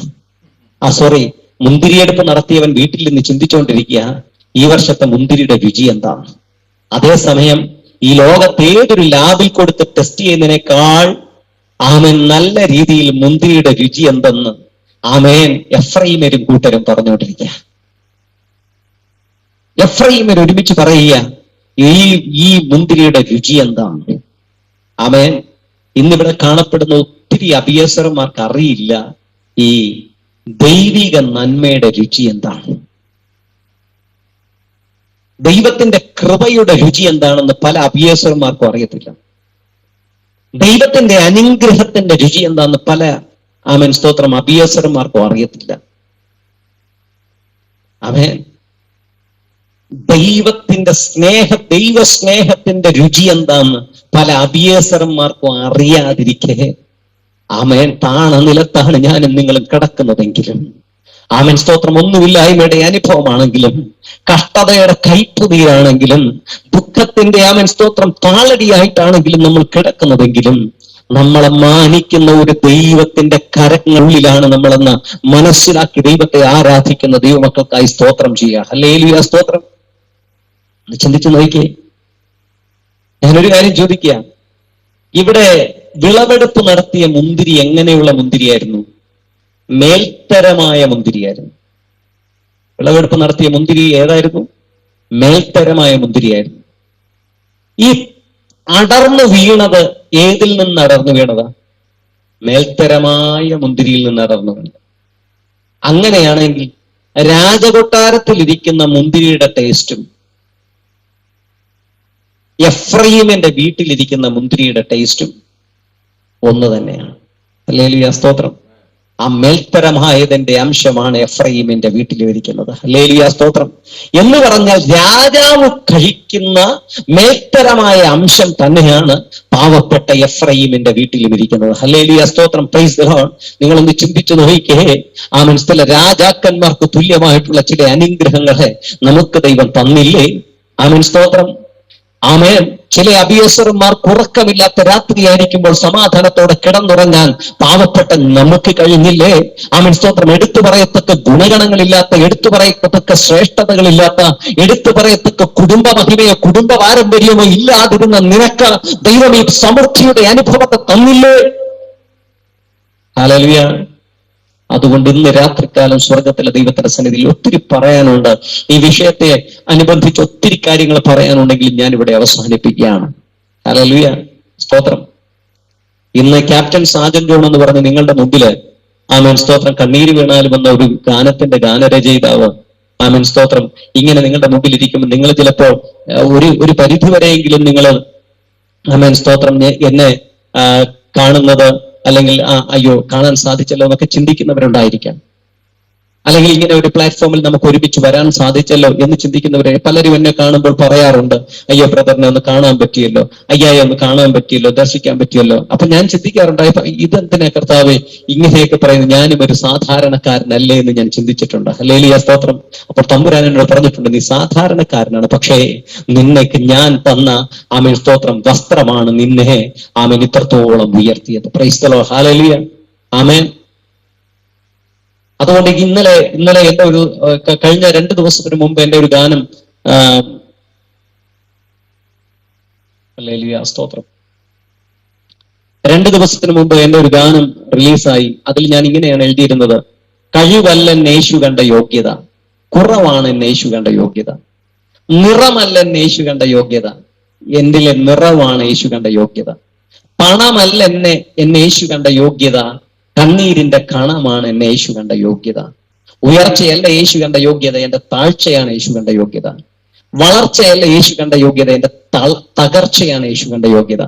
മുന്തിരിയെടുപ്പ് നടത്തിയവൻ വീട്ടിൽ നിന്ന് ചിന്തിച്ചുകൊണ്ടിരിക്കുക, ഈ വർഷത്തെ മുന്തിരിയുടെ രുചി എന്താണ്. അതേസമയം ഈ ലോകത്ത് ഏതൊരു ലാബിൽ കൊടുത്ത് ടെസ്റ്റ് ചെയ്യുന്നതിനേക്കാൾ ആമേൻ നല്ല രീതിയിൽ മുന്തിരിയുടെ രുചി എന്തെന്ന് ആമേൻ എഫ്രയീമരും കൂട്ടരും പറഞ്ഞുകൊണ്ടിരിക്കുക. എഫ്രയീമർ ഒരുമിച്ച് പറയുക, ഈ മുന്തിരിയുടെ രുചി എന്താണ്. ആമേൻ. ഇന്നിവിടെ കാണപ്പെടുന്ന ഒത്തിരി അബിയേസർമാർക്ക് അറിയില്ല ഈ ദൈവിക നന്മയുടെ രുചി എന്താണ്, ദൈവത്തിന്റെ കൃപയുടെ രുചി എന്താണെന്ന് പല അബിയേസർമാർക്കും അറിയത്തില്ല. ദൈവത്തിന്റെ അനുഗ്രഹത്തിന്റെ രുചി എന്താണെന്ന് പല ആമേൻ സ്തോത്രം അബിയേസർമാർക്കും അറിയത്തില്ല. ആമേൻ. ദൈവ സ്നേഹത്തിന്റെ രുചി എന്താന്ന് പല അബിയേസർമാർക്കും അറിയാതിരിക്കെ ആമേൻ, താണ നിലത്താണ് ഞാനും നിങ്ങളും കിടക്കുന്നതെങ്കിലും, ആമേൻ സ്തോത്രം, ഒന്നുമില്ലായ്മയുടെ അനുഭവമാണെങ്കിലും, കഷ്ടതയുടെ കൈപ്പുതിയാണെങ്കിലും, ദുഃഖത്തിന്റെ ആമേൻ സ്തോത്രം താളടിയായിട്ടാണെങ്കിലും നമ്മൾ കിടക്കുന്നതെങ്കിലും, നമ്മളെ മാനിക്കുന്ന ഒരു ദൈവത്തിന്റെ കരങ്ങളുള്ളിലാണ് നമ്മളെന്ന് മനസ്സിലാക്കി ദൈവത്തെ ആരാധിക്കുന്ന ദൈവമക്കൾക്കായി സ്തോത്രം ചെയ്യുക. ഹല്ലേലൂയ, സ്തോത്രം. ചിന്തിച്ചു നോക്കിയേ. ഞാനൊരു കാര്യം ചോദിക്കുക, ഇവിടെ വിളവെടുപ്പ് നടത്തിയ മുന്തിരി എങ്ങനെയുള്ള മുന്തിരിയായിരുന്നു? മേൽത്തരമായ മുന്തിരിയായിരുന്നു. വിളവെടുപ്പ് നടത്തിയ മുന്തിരി ഏതായിരുന്നു? മേൽത്തരമായ മുന്തിരിയായിരുന്നു. ഈ അടർന്നു വീണത് ഏതിൽ നിന്ന് അടർന്നു വീണതാ? മേൽത്തരമായ മുന്തിരിയിൽ നിന്ന് അടർന്നു വീണത്. അങ്ങനെയാണെങ്കിൽ രാജകൊട്ടാരത്തിൽ ഇരിക്കുന്ന മുന്തിരിയുടെ ടേസ്റ്റും എഫ്രയീമിന്റെ വീട്ടിലിരിക്കുന്ന മുന്തിരിയുടെ ടേസ്റ്റും ഒന്ന് തന്നെയാണ്. ഹല്ലേലൂയ, സ്തോത്രം. ആ മേൽത്തരമായതിന്റെ അംശമാണ് എഫ്രയീമിന്റെ വീട്ടിലിരിക്കുന്നത്. ഹല്ലേലൂയ, സ്തോത്രം. എന്ന് പറഞ്ഞാൽ രാജാവ് കഴിക്കുന്ന മേൽത്തരമായ അംശം തന്നെയാണ് പാവപ്പെട്ട എഫ്രയീമിന്റെ വീട്ടിലും ഇരിക്കുന്നത്. ഹല്ലേലൂയ, സ്തോത്രം. Praise the Lord. നിങ്ങളൊന്ന് ചിന്തിച്ചു നോക്കിക്കേ. ആ മനസ്സിലെ രാജാക്കന്മാർക്ക് തുല്യമായിട്ടുള്ള ചില അനുഗ്രഹങ്ങളെ നമുക്ക് ദൈവം തന്നില്ലേ? ആമേൻ, സ്തോത്രം. ആമേൻ. ചില അബിയസർമാർക്ക് ഉറക്കമില്ലാത്ത രാത്രിയായിരിക്കുമ്പോൾ സമാധാനത്തോടെ കിടന്നുറങ്ങാൻ പാവപ്പെട്ട നമുക്ക് കഴിഞ്ഞില്ലേ? ആമേൻ, സ്തോത്രം. എടുത്തു പറയത്തക്ക ഗുണഗണങ്ങളില്ലാത്ത, എടുത്തു പറയത്തക്ക ശ്രേഷ്ഠതകളില്ലാത്ത, എടുത്തു പറയത്തക്ക കുടുംബ മഹിമയോ കുടുംബ പാരമ്പര്യമോ ഇല്ലാതിരുന്ന നിനക്ക് ദൈവം ഈ സമൃദ്ധിയുടെ അനുഭവത്തെ തന്നില്ലേ? ഹല്ലേലൂയ. അതുകൊണ്ട് ഇന്ന് രാത്രികാലം സ്വർഗത്തിലെ ദൈവത്തിന്റെ സന്നിധിയിൽ ഒത്തിരി പറയാനുണ്ട്. ഈ വിഷയത്തെ അനുബന്ധിച്ച് ഒത്തിരി കാര്യങ്ങൾ പറയാനുണ്ടെങ്കിൽ ഞാൻ ഇവിടെ അവസാനിപ്പിക്കുകയാണ്. ഹല്ലേലൂയ, സ്തോത്രം. ഇന്ന് ക്യാപ്റ്റൻ സാജൻ ജോൺ എന്ന് പറഞ്ഞ് നിങ്ങളുടെ മുമ്പില്, ആമേൻ സ്തോത്രം, കണ്ണീര് വീണാലും എന്ന ഒരു ഗാനത്തിന്റെ ഗാനരചയിതാവ്, ആമേൻ സ്തോത്രം, ഇങ്ങനെ നിങ്ങളുടെ മുമ്പിൽ ഇരിക്കുമ്പോൾ നിങ്ങൾ ചിലപ്പോൾ ഒരു പരിധി വരെയെങ്കിലും നിങ്ങൾ, ആമേൻ സ്തോത്രം, എന്നെ കാണുന്നത് അല്ലെങ്കിൽ അയ്യോ കാണാൻ സാധിച്ചല്ലോ എന്നൊക്കെ ചിന്തിക്കുന്നവരുണ്ടായിരിക്കാം. അല്ലെങ്കിൽ ഇങ്ങനെ ഒരു പ്ലാറ്റ്ഫോമിൽ നമുക്ക് ഒരുമിച്ച് വരാൻ സാധിച്ചല്ലോ എന്ന് ചിന്തിക്കുന്നവരെ പലരും എന്നെ കാണുമ്പോൾ പറയാറുണ്ട്, അയ്യോ ബ്രദറിനെ ഒന്ന് കാണാൻ പറ്റിയല്ലോ, അയ്യായെ ഒന്ന് കാണാൻ പറ്റിയല്ലോ, ദർശിക്കാൻ പറ്റിയല്ലോ. അപ്പൊ ഞാൻ ചിന്തിക്കാറുണ്ടായി, ഇതെന്തിനാ കർത്താവേ ഇങ്ങനെയൊക്കെ പറയുന്നത്, ഞാനും ഒരു സാധാരണക്കാരനല്ലേ എന്ന് ഞാൻ ചിന്തിച്ചിട്ടുണ്ട്. ഹല്ലേലൂയ, സ്തോത്രം. അപ്പോൾ തമ്പുരാൻ എന്നോട് പറഞ്ഞിട്ടുണ്ട്, നീ സാധാരണക്കാരനാണ്, പക്ഷേ നിന്നേക്ക് ഞാൻ തന്ന ആമേൻ സ്തോത്രം വസ്ത്രമാണ് നിന്നെ ആമേൻ ഇത്രത്തോളം ഉയർത്തിയത്. Price the Lord. ഹല്ലേലൂയ, ആമേൻ. അതുകൊണ്ട് ഇന്നലെ എന്റെ ഒരു കഴിഞ്ഞ 2 ദിവസത്തിന് മുമ്പ് എന്റെ ഒരു ഗാനം, ഹല്ലേലൂയ, സ്തോത്രം, 2 ദിവസത്തിന് മുമ്പ് എന്റെ ഒരു ഗാനം റിലീസായി. അതിൽ ഞാൻ ഇങ്ങനെയാണ് എഴുതിയിരുന്നത്, കഴിവല്ല യേശു കണ്ട യോഗ്യത, കുറവാണ് യേശു കണ്ട യോഗ്യത, നിറമല്ല യേശു കണ്ട യോഗ്യത, എന്നിലെ നിറവാണ് യേശു കണ്ട യോഗ്യത, പണമല്ല എന്നെ യേശു കണ്ട യോഗ്യത, കണ്ണീരിന്റെ കണമാണ് എന്നെ യേശു കണ്ട യോഗ്യത, ഉയർച്ചയല്ല യേശു കണ്ട യോഗ്യത, എന്റെ താഴ്ചയാണ് യേശു കണ്ട യോഗ്യത, വളർച്ചയല്ല യേശു കണ്ട യോഗ്യത, എന്റെ തകർച്ചയാണ് യേശു കണ്ട യോഗ്യത,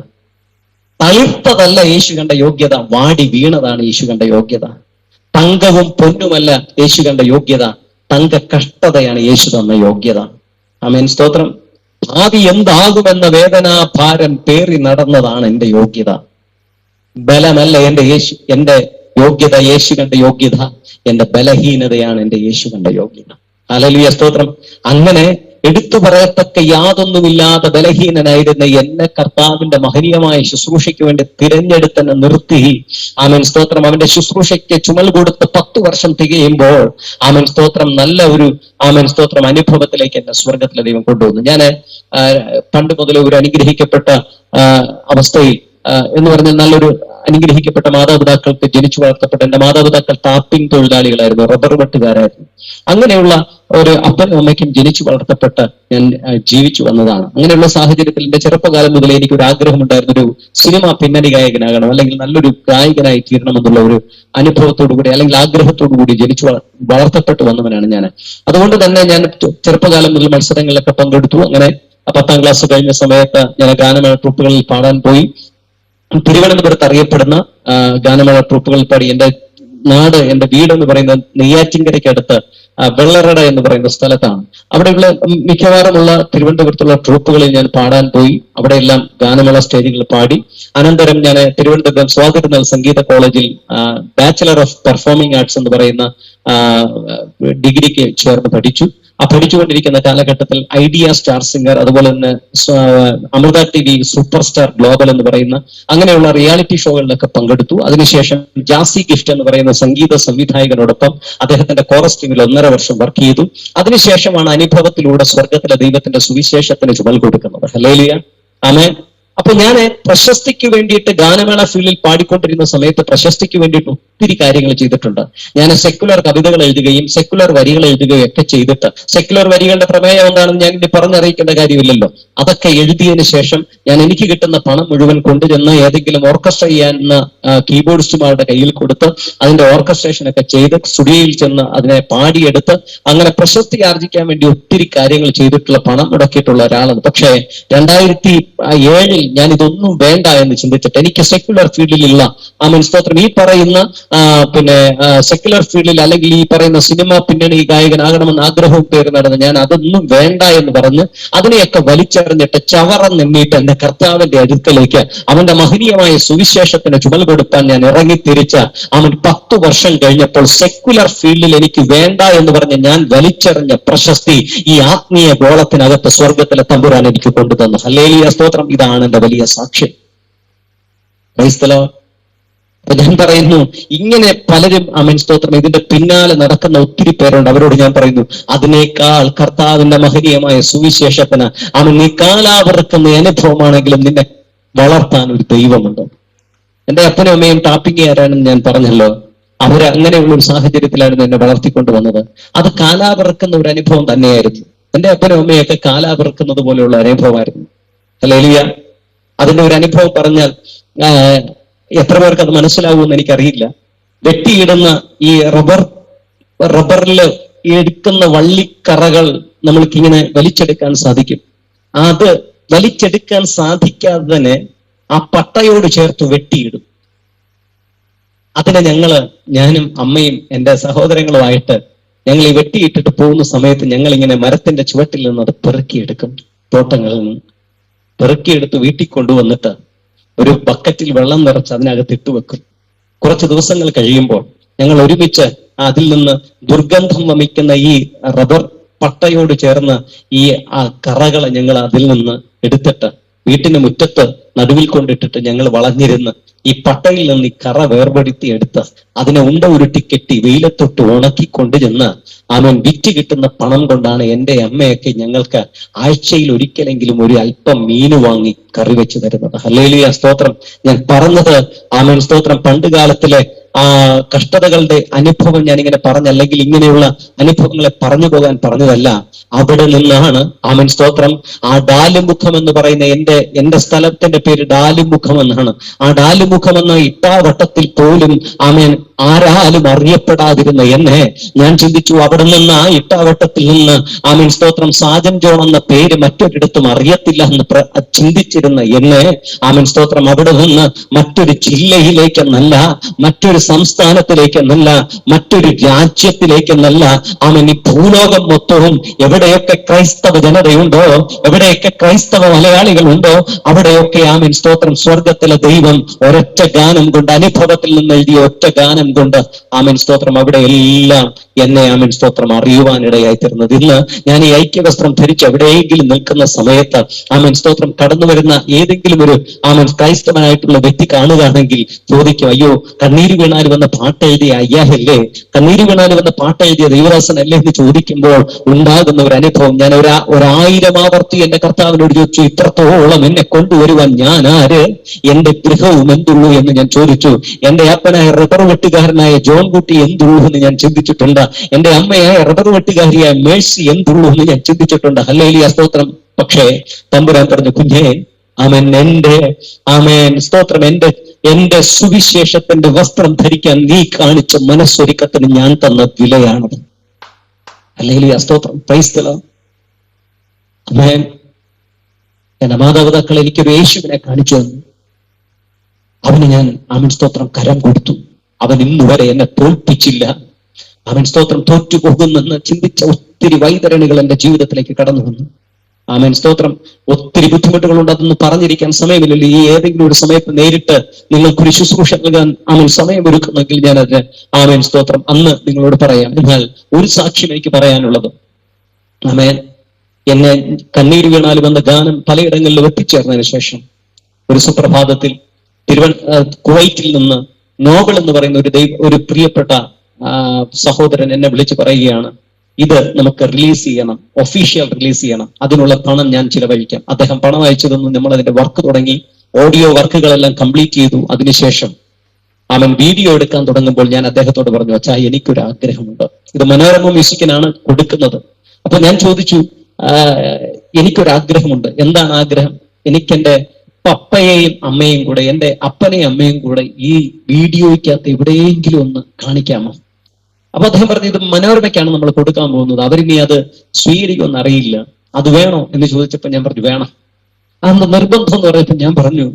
തളിർത്തതല്ല യേശു കണ്ട യോഗ്യത, വാടി വീണതാണ് യേശു കണ്ട യോഗ്യത, തങ്കവും പൊന്നുമല്ല യേശു കണ്ട യോഗ്യത, തങ്ക കഷ്ടതയാണ് യേശു തന്ന യോഗ്യത. ആമേൻ, സ്തോത്രം. ഭാവി എന്താകുമെന്ന വേദനാഭാരം പേറി നടന്നതാണ് എന്റെ യോഗ്യത. ബലമല്ല എന്റെ യോഗ്യത യേശു കണ്ട യോഗ്യത, എന്റെ ബലഹീനതയാണ് എന്റെ യേശു കണ്ട യോഗ്യത. ഹല്ലേലൂയ, സ്തോത്രം. അങ്ങനെ എടുത്തു പറയത്തക്ക യാതൊന്നുമില്ലാതെ ബലഹീനനായിരുന്ന എന്നെ കർത്താവിന്റെ മഹനീയമായ ശുശ്രൂഷയ്ക്ക് വേണ്ടി തിരഞ്ഞെടുത്തെന്നെ നിർത്തി, ആമേൻ സ്തോത്രം, അവന്റെ ശുശ്രൂഷയ്ക്ക് ചുമൽ കൊടുത്ത് 10 വർഷം തികയുമ്പോൾ ആമേൻ സ്തോത്രം നല്ല ഒരു ആമേൻ സ്തോത്രം അനുഭവത്തിലേക്ക് എന്നെ സ്വർഗത്തിലെ ദൈവം കൊണ്ടുവന്നു. ഞാൻ പണ്ട് മുതൽ ഒരു അനുഗ്രഹിക്കപ്പെട്ട അവസ്ഥയിൽ എന്ന് പറഞ്ഞാൽ നല്ലൊരു അനുഗ്രഹിക്കപ്പെട്ട മാതാപിതാക്കൾക്ക് ജനിച്ചു വളർത്തപ്പെട്ട എന്റെ മാതാപിതാക്കൾ ടാപ്പിംഗ് തൊഴിലാളികളായിരുന്നു, റബ്ബർ വെട്ടുകാരായിരുന്നു. അങ്ങനെയുള്ള ഒരു അപ്പനും അമ്മയ്ക്കും ജനിച്ചു വളർത്തപ്പെട്ട് ഞാൻ ജീവിച്ചു വന്നതാണ്. അങ്ങനെയുള്ള സാഹചര്യത്തിൽ എന്റെ ചെറുപ്പകാലം മുതലേ എനിക്കൊരു ആഗ്രഹമുണ്ടായിരുന്നു, ഒരു സിനിമ പിന്നണി ഗായകനാകണം, അല്ലെങ്കിൽ നല്ലൊരു ഗായകനായി തീരണമെന്നുള്ള ഒരു അനുഭവത്തോടു കൂടി അല്ലെങ്കിൽ ആഗ്രഹത്തോടു കൂടി ജനിച്ചു വളർത്തപ്പെട്ടു വന്നവനാണ് ഞാൻ. അതുകൊണ്ട് തന്നെ ഞാൻ ചെറുപ്പകാലം മുതൽ മത്സരങ്ങളിലൊക്കെ പങ്കെടുത്തു. അങ്ങനെ 10ാം ക്ലാസ് കഴിഞ്ഞ സമയത്ത് ഞാൻ ഗാനമേള ട്രൂപ്പുകളിൽ പാടാൻ പോയി. തിരുവനന്തപുരത്ത് അറിയപ്പെടുന്ന ഗാനമേള ട്രൂപ്പുകളിൽ പാടി. എന്റെ നാട്, എന്റെ വീട് എന്ന് പറയുന്നത് നെയ്യാറ്റിൻകരയ്ക്ക് അടുത്ത് വെള്ളറട എന്ന് പറയുന്ന സ്ഥലത്താണ്. അവിടെയുള്ള മിക്കവാറുമുള്ള തിരുവനന്തപുരത്തുള്ള ട്രൂപ്പുകളിൽ ഞാൻ പാടാൻ പോയി. അവിടെയെല്ലാം ഗാനമേള സ്റ്റേജുകളിൽ പാടി. അനന്തരം ഞാൻ തിരുവനന്തപുരം സ്വാതിരുന്നാൾ സംഗീത കോളേജിൽ ബാച്ചിലർ ഓഫ് പെർഫോമിംഗ് ആർട്സ് എന്ന് പറയുന്ന ഡിഗ്രിക്ക് ചേർന്ന് പഠിച്ചു. ആ പഠിച്ചുകൊണ്ടിരിക്കുന്ന കാലഘട്ടത്തിൽ ഐഡിയ സ്റ്റാർ സിംഗർ, അതുപോലെ തന്നെ Amrita TV super star global എന്ന് പറയുന്ന അങ്ങനെയുള്ള റിയാലിറ്റി ഷോകളിലൊക്കെ പങ്കെടുത്തു. അതിനുശേഷം ജാസി ഗിഫ്റ്റ് എന്ന് പറയുന്ന സംഗീത സംവിധായകനോടൊപ്പം അദ്ദേഹത്തിന്റെ കോറസ് ടീമിൽ 1.5 വർഷം വർക്ക് ചെയ്തു. അതിനുശേഷമാണ് അനുഭവത്തിലൂടെ സ്വർഗത്തിലെ ദൈവത്തിന്റെ സുവിശേഷത്തിന് ചുമൽ കൊടുക്കുന്നത്. ഹല്ലേലൂയ, ആമേൻ. അപ്പൊ ഞാൻ പ്രശസ്തിക്ക് വേണ്ടിയിട്ട് ഗാനമേള ഫീൽഡിൽ പാടിക്കൊണ്ടിരുന്ന സമയത്ത് പ്രശസ്തിക്ക് വേണ്ടിയിട്ട് ഒത്തിരി കാര്യങ്ങൾ ചെയ്തിട്ടുണ്ട്. ഞാൻ സെക്കുലർ കവിതകൾ എഴുതുകയും സെക്കുലർ വരികൾ എഴുതുകയും ഒക്കെ ചെയ്തിട്ട്, സെക്കുലർ വരികളുടെ പ്രമേയം എന്താണെന്ന് ഞാൻ ഇനി പറഞ്ഞറിയിക്കേണ്ട കാര്യമില്ലല്ലോ. അതൊക്കെ എഴുതിയതിനു ശേഷം ഞാൻ എനിക്ക് കിട്ടുന്ന പണം മുഴുവൻ കൊണ്ടുചെന്ന് ഏതെങ്കിലും ഓർക്കസ്ട്ര ചെയ്യാവുന്ന കീബോർഡിസ്റ്റുമാരുടെ കയ്യിൽ കൊടുത്ത് അതിന്റെ ഓർക്കസ്ട്രേഷൻ ഒക്കെ ചെയ്ത് സ്റ്റുഡിയോയിൽ ചെന്ന് അതിനെ പാടിയെടുത്ത് അങ്ങനെ പ്രശസ്തി ആർജിക്കാൻ വേണ്ടി ഒത്തിരി കാര്യങ്ങൾ ചെയ്തിട്ടുള്ള പണം മുടക്കിയിട്ടുള്ള ഒരാളാണ്. പക്ഷേ 2007 ഞാൻ ഇതൊന്നും വേണ്ട എന്ന് ചിന്തിച്ചിട്ട് എനിക്ക് സെക്യുലർ ഫീൽഡിലുള്ള സ്തോത്രം ഈ പറയുന്ന സെക്യുലർ ഫീൽഡിൽ അല്ലെങ്കിൽ ഈ പറയുന്ന സിനിമ പിന്നണി ഗായകനാകണമെന്ന് ആഗ്രഹവും പേര് നടന്ന് ഞാൻ അതൊന്നും വേണ്ട എന്ന് പറഞ്ഞ് അതിനെയൊക്കെ വലിച്ചെറിഞ്ഞിട്ട് ചവറന്നെണ്ണിയിട്ട് എന്റെ കർത്താവിന്റെ അടുക്കലേക്ക് അവന്റെ മഹനീയമായ സുവിശേഷത്തിന് ചുമൽ കൊടുക്കാൻ ഞാൻ ഇറങ്ങിത്തിരിച്ച 10 വർഷം കഴിഞ്ഞപ്പോൾ സെക്യുലർ ഫീൽഡിൽ എനിക്ക് വേണ്ട എന്ന് പറഞ്ഞ് ഞാൻ വലിച്ചെറിഞ്ഞ പ്രശസ്തി ഈ ആത്മീയ ഗോളത്തിനകത്ത് സ്വർഗത്തിലെ തമ്പുരാൻ എനിക്ക് കൊണ്ടുതന്നു. ഹല്ലേലൂയ, സ്തോത്രം. ഇതാണ് എന്റെ വലിയ സാക്ഷ്യം. ക്രൈസ്തലോ, ഞാൻ പറയുന്നു, ഇങ്ങനെ പലരും സ്തോത്രം ഇതിന്റെ പിന്നാലെ നടക്കുന്ന ഒത്തിരി പേരുണ്ട്. അവരോട് ഞാൻ പറയുന്നു, അതിനേക്കാൾ കർത്താവിന്റെ മഹനീയമായ സുവിശേഷത്തിന് നീ കാലാവറക്കുന്ന അനുഭവമാണെങ്കിലും നിന്നെ വളർത്താൻ ഒരു ദൈവമുണ്ട്. എന്റെ അപ്പനും അമ്മയും ടാപ്പിങ്ങുകാരാണെന്ന് ഞാൻ പറഞ്ഞല്ലോ. അവര് അങ്ങനെയുള്ള ഒരു സാഹചര്യത്തിലായിരുന്നു എന്നെ വളർത്തിക്കൊണ്ടുവന്നത്. അത് കാലാവറക്കുന്ന ഒരു അനുഭവം തന്നെയായിരുന്നു. എന്റെ അപ്പനും അമ്മയൊക്കെ കാലാവറക്കുന്നത് പോലെയുള്ള അനുഭവമായിരുന്നു. ഹല്ലേലൂയ. അതിന്റെ ഒരു അനുഭവം പറഞ്ഞാൽ എത്ര പേർക്ക് അത് മനസ്സിലാവുമെന്ന് എനിക്കറിയില്ല. വെട്ടിയിടുന്ന ഈ റബ്ബറിൽ എടുക്കുന്ന വള്ളിക്കറകൾ നമ്മൾക്കിങ്ങനെ വലിച്ചെടുക്കാൻ സാധിക്കും. അത് വലിച്ചെടുക്കാൻ സാധിക്കാതെ തന്നെ ആ പട്ടയോട് ചേർത്ത് വെട്ടിയിടും. അതിനെ ഞാനും അമ്മയും എൻ്റെ സഹോദരങ്ങളുമായിട്ട് ഞങ്ങൾ ഈ വെട്ടിയിട്ടിട്ട് പോകുന്ന സമയത്ത് ഞങ്ങൾ ഇങ്ങനെ മരത്തിന്റെ ചുവട്ടിൽ നിന്ന് അത് പെറുക്കിയെടുക്കും. തോട്ടങ്ങളിൽ നിന്ന് പെറുക്കിയെടുത്ത് വീട്ടിൽ കൊണ്ടുവന്നിട്ട് ഒരു ബക്കറ്റിൽ വെള്ളം നിറച്ച് അതിനകത്ത് ഇട്ടുവെക്കും. കുറച്ച് ദിവസങ്ങൾ കഴിയുമ്പോൾ ഞങ്ങൾ ഒരുമിച്ച് അതിൽ നിന്ന് ദുർഗന്ധം വമിക്കുന്ന ഈ റബ്ബർ പട്ടയോട് ചേർന്ന് ഈ കറകളെ ഞങ്ങൾ അതിൽ നിന്ന് എടുത്തിട്ട് വീട്ടിന് മുറ്റത്ത് നടുവിൽ കൊണ്ടിട്ടിട്ട് ഞങ്ങൾ വളഞ്ഞിരുന്ന് ഈ പട്ടയിൽ നിന്ന് ഈ കറ വേർപെടുത്തി എടുത്ത് അതിനെ ഉണ്ട ഉരുട്ടി കെട്ടി വെയിലത്തൊട്ട് ഉണക്കിക്കൊണ്ട് ചെന്ന് വിറ്റ് കിട്ടുന്ന പണം കൊണ്ടാണ് എൻ്റെ അമ്മയൊക്കെ ഞങ്ങൾക്ക് ആഴ്ചയിൽ ഒരിക്കലെങ്കിലും ഒരു അല്പം മീന് വാങ്ങി കറി വെച്ച് തരുന്നത്. ഹല്ലേലൂയ, സ്തോത്രം. ഞാൻ പറഞ്ഞത് സ്തോത്രം, പണ്ട് കാലത്തിലെ കഷ്ടതകളുടെ അനുഭവം ഞാനിങ്ങനെ പറഞ്ഞല്ലെങ്കിൽ ഇങ്ങനെയുള്ള അനുഭവങ്ങളെ പറഞ്ഞു പോകാൻ പറഞ്ഞതല്ല. അവിടെ നിന്നാണ് സ്തോത്രം ആ ഡാലുമുഖം എന്ന് പറയുന്ന എന്റെ സ്ഥലത്തിന്റെ പേര് ഡാലുമുഖം എന്നാണ്. ആ ഡാലുമുഖം എന്ന ഇട്ടാവട്ടത്തിൽ പോലും ആരാലും അറിയപ്പെടാതിരുന്ന എന്നെ ഞാൻ ചിന്തിച്ചു, അവിടെ നിന്ന് ആ ഇട്ടാവട്ടത്തിൽ നിന്ന് സ്തോത്രം സാജൻ ജോൺ എന്ന പേര് മറ്റൊരിടത്തും അറിയത്തില്ല എന്ന് ചിന്തിച്ചിരുന്ന എന്നെ സ്തോത്രം അവിടെ നിന്ന് മറ്റൊരു ജില്ലയിലേക്കെന്നല്ല, മറ്റൊരു സംസ്ഥാനത്തിലേക്കെന്നല്ല, മറ്റൊരു രാജ്യത്തിലേക്കെന്നല്ല, ഈ ഭൂലോകം മൊത്തവും എവിടെയൊക്കെ ക്രൈസ്തവ ജനതയുണ്ടോ, എവിടെയൊക്കെ ക്രൈസ്തവ മലയാളികളുണ്ടോ, അവിടെയൊക്കെ സ്തോത്രം സ്വർഗത്തിലെ ദൈവം ഒരൊറ്റ ഗാനം കൊണ്ട്, അനുഭവത്തിൽ നിന്ന് എഴുതിയ ഒറ്റ ഗാനം കൊണ്ട് സ്തോത്രം അവിടെ എല്ലാം എന്നെ സ്തോത്രം അറിയുവാനിടയായി തീർന്നത്. ഇന്ന് ഞാൻ ഈ ഐക്യവസ്ത്രം ധരിച്ച് എവിടെയെങ്കിലും നിൽക്കുന്ന സമയത്ത് സ്തോത്രം കടന്നു വരുന്ന ഏതെങ്കിലും ഒരു ക്രൈസ്തവനായിട്ടുള്ള വ്യക്തി കാണുകയാണെങ്കിൽ ചോദിക്കും, അയ്യോ കണ്ണീര് വീണാൽ വന്ന പാട്ട് എഴുതിയ അയ്യാഹല്ലേ, കണ്ണീര് വീണാൽ വന്ന പാട്ട് എഴുതിയ ദൈവദാസനല്ലേ എന്ന് ചോദിക്കുമ്പോൾ ഉണ്ടാകുന്ന ഒരു അനുഭവം. ഞാൻ 1000 ആവർത്തി എന്റെ കർത്താവിനോട് ചോദിച്ചു, ഇത്രത്തോളം എന്നെ കൊണ്ടുവരുവാൻ ഞാൻ ആര്, എന്റെ ഗൃഹവും എന്തുള്ളൂ എന്ന് ഞാൻ ചോദിച്ചു. എന്റെ അപ്പനായ റബ്ബർ വെട്ടുകാരനായ ജോൺ കുട്ടി എന്തുള്ളൂ എന്ന് ഞാൻ ചിന്തിച്ചിട്ടുണ്ട്. എന്റെ അമ്മയായ റബ്ബർ വെട്ടുകാരിയായ മേഴ്സി എന്തുള്ളൂ എന്ന് ഞാൻ ചിന്തിച്ചിട്ടുണ്ട്. ഹല്ലേലൂയ, സ്തോത്രം. പക്ഷേ തമ്പുരാൻ പറഞ്ഞു, കുഞ്ഞേ സ്തോത്രം, എന്റെ സുവിശേഷത്തിന്റെ വസ്ത്രം ധരിക്കാൻ നീ കാണിച്ച മനസ്സൊരുക്കത്തിന് ഞാൻ തന്ന വിലയാണത്. ഹല്ലേലൂയ, സ്തോത്രം. Praise the Lord. ആമേൻ. എന്റെ മാതാപിതാക്കൾ എനിക്കൊരു യേശുവിനെ കാണിച്ചു തന്നു. അവന് ഞാൻ സ്തോത്രം കരം കൊടുത്തു. അവൻ ഇന്നുവരെ എന്നെ തോൽപ്പിച്ചില്ല. അവൻ സ്തോത്രം തോറ്റുപോകുമെന്ന് ചിന്തിച്ച ഒത്തിരി വൈതരണികൾ എന്റെ ജീവിതത്തിലേക്ക് കടന്നു വന്നു. ആമേൻ സ്തോത്രം. ഒത്തിരി ബുദ്ധിമുട്ടുകളുണ്ട്, അതൊന്നും പറഞ്ഞിരിക്കാൻ സമയമില്ലല്ലോ. ഈ ഏതെങ്കിലും ഒരു സമയത്ത് നേരിട്ട് നിങ്ങൾക്കൊരു ശുശ്രൂഷ നൽകാൻ ആമേൻ സമയമൊരുക്കുന്നെങ്കിൽ ഞാനത് ആമേൻ സ്തോത്രം അന്ന് നിങ്ങളോട് പറയാം. എന്നാൽ ഒരു സാക്ഷ്യം എനിക്ക് പറയാനുള്ളത്, ആമേൻ, എന്നെ കണ്ണീര് വീണാലും എന്ന ഗാനം പലയിടങ്ങളിലും എത്തിച്ചേർന്നതിന് ശേഷം ഒരു സുപ്രഭാതത്തിൽ കുവൈറ്റിൽ നിന്ന് നോബൽ എന്ന് പറയുന്ന ഒരു പ്രിയപ്പെട്ട സഹോദരൻ എന്നെ വിളിച്ചു പറയുകയാണ്, ഇത് നമുക്ക് റിലീസ് ചെയ്യണം, ഒഫീഷ്യൽ റിലീസ് ചെയ്യണം, അതിനുള്ള പണം ഞാൻ ചിലവഴിക്കാം. അദ്ദേഹം പണം അയച്ചു തന്നു. നമ്മൾ അതിന്റെ വർക്ക് തുടങ്ങി, ഓഡിയോ വർക്കുകളെല്ലാം കംപ്ലീറ്റ് ചെയ്തു. അതിനുശേഷം അവൻ വീഡിയോ എടുക്കാൻ തുടങ്ങുമ്പോൾ ഞാൻ അദ്ദേഹത്തോട് പറഞ്ഞു, അച്ഛാ, എനിക്കൊരു ആഗ്രഹമുണ്ട്, ഇത് മനോരമ മ്യൂസിക്കിനാണ് കൊടുക്കുന്നത്. അപ്പൊ ഞാൻ ചോദിച്ചു, എനിക്കൊരാഗ്രഹമുണ്ട്. എന്താണ് ആഗ്രഹം? എനിക്കെന്റെ പപ്പയെയും അമ്മയും കൂടെ, എന്റെ അപ്പനെയും അമ്മയും കൂടെ ഈ വീഡിയോയ്ക്കകത്ത് എവിടെയെങ്കിലും ഒന്ന് കാണിക്കാമോ? അപ്പൊ അദ്ദേഹം പറഞ്ഞു, ഇത് മനോരമയ്ക്കാണ് നമ്മൾ കൊടുക്കാൻ പോകുന്നത്, അവരിനി അത് സ്വീകരിക്കുമെന്ന് അറിയില്ല, അത് വേണോ എന്ന് ചോദിച്ചപ്പോ ഞാൻ പറഞ്ഞു വേണം. അന്ന് നിർബന്ധം എന്ന് പറഞ്ഞപ്പോ ഞാൻ പറഞ്ഞു,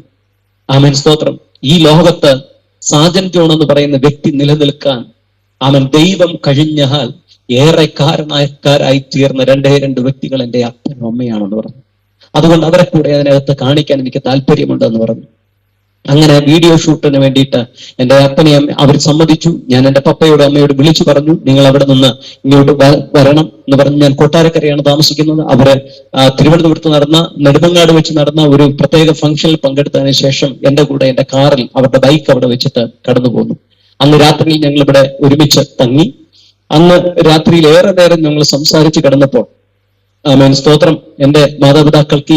ആമേൻ സ്തോത്രം, ഈ ലോകത്ത് സാജൻ ജോൺ എന്ന് പറയുന്ന വ്യക്തി നിലനിൽക്കാൻ അവൻ ദൈവം കഴിഞ്ഞാൽ ഏറെ കാരണക്കാരായി തീർന്ന രണ്ട് വ്യക്തികൾ എന്റെ അപ്പനും അമ്മയാണെന്ന് പറഞ്ഞു. അതുകൊണ്ട് അവരെ കൂടെ അതിനകത്ത് കാണിക്കാൻ എനിക്ക് താല്പര്യമുണ്ടെന്ന് പറഞ്ഞു. അങ്ങനെ വീഡിയോ ഷൂട്ടിന് വേണ്ടിയിട്ട് എന്റെ അപ്പനെയും അവർ സമ്മതിച്ചു. ഞാൻ എന്റെ പപ്പയോടും അമ്മയോട് വിളിച്ചു പറഞ്ഞു, നിങ്ങൾ അവിടെ നിന്ന് ഇങ്ങോട്ട് വരണം എന്ന് പറഞ്ഞ്. ഞാൻ കൊട്ടാരക്കരയാണ് താമസിക്കുന്നത്. അവര് തിരുവനന്തപുരത്ത് നടന്ന, നെടുമങ്ങാട് വെച്ച് നടന്ന ഒരു പ്രത്യേക ഫംഗ്ഷനിൽ പങ്കെടുത്തതിന് ശേഷം എന്റെ കൂടെ എന്റെ കാറിൽ അവരുടെ ബൈക്ക് അവിടെ വെച്ചിട്ട് കടന്നു പോന്നു. അന്ന് രാത്രിയിൽ ഞങ്ങൾ ഇവിടെ ഒരുമിച്ച് തങ്ങി. അന്ന് രാത്രിയിൽ ഏറെ നേരം ഞങ്ങൾ സംസാരിച്ച് കിടന്നപ്പോൾ ആമേൻ സ്തോത്രം, എന്റെ മാതാപിതാക്കൾക്ക്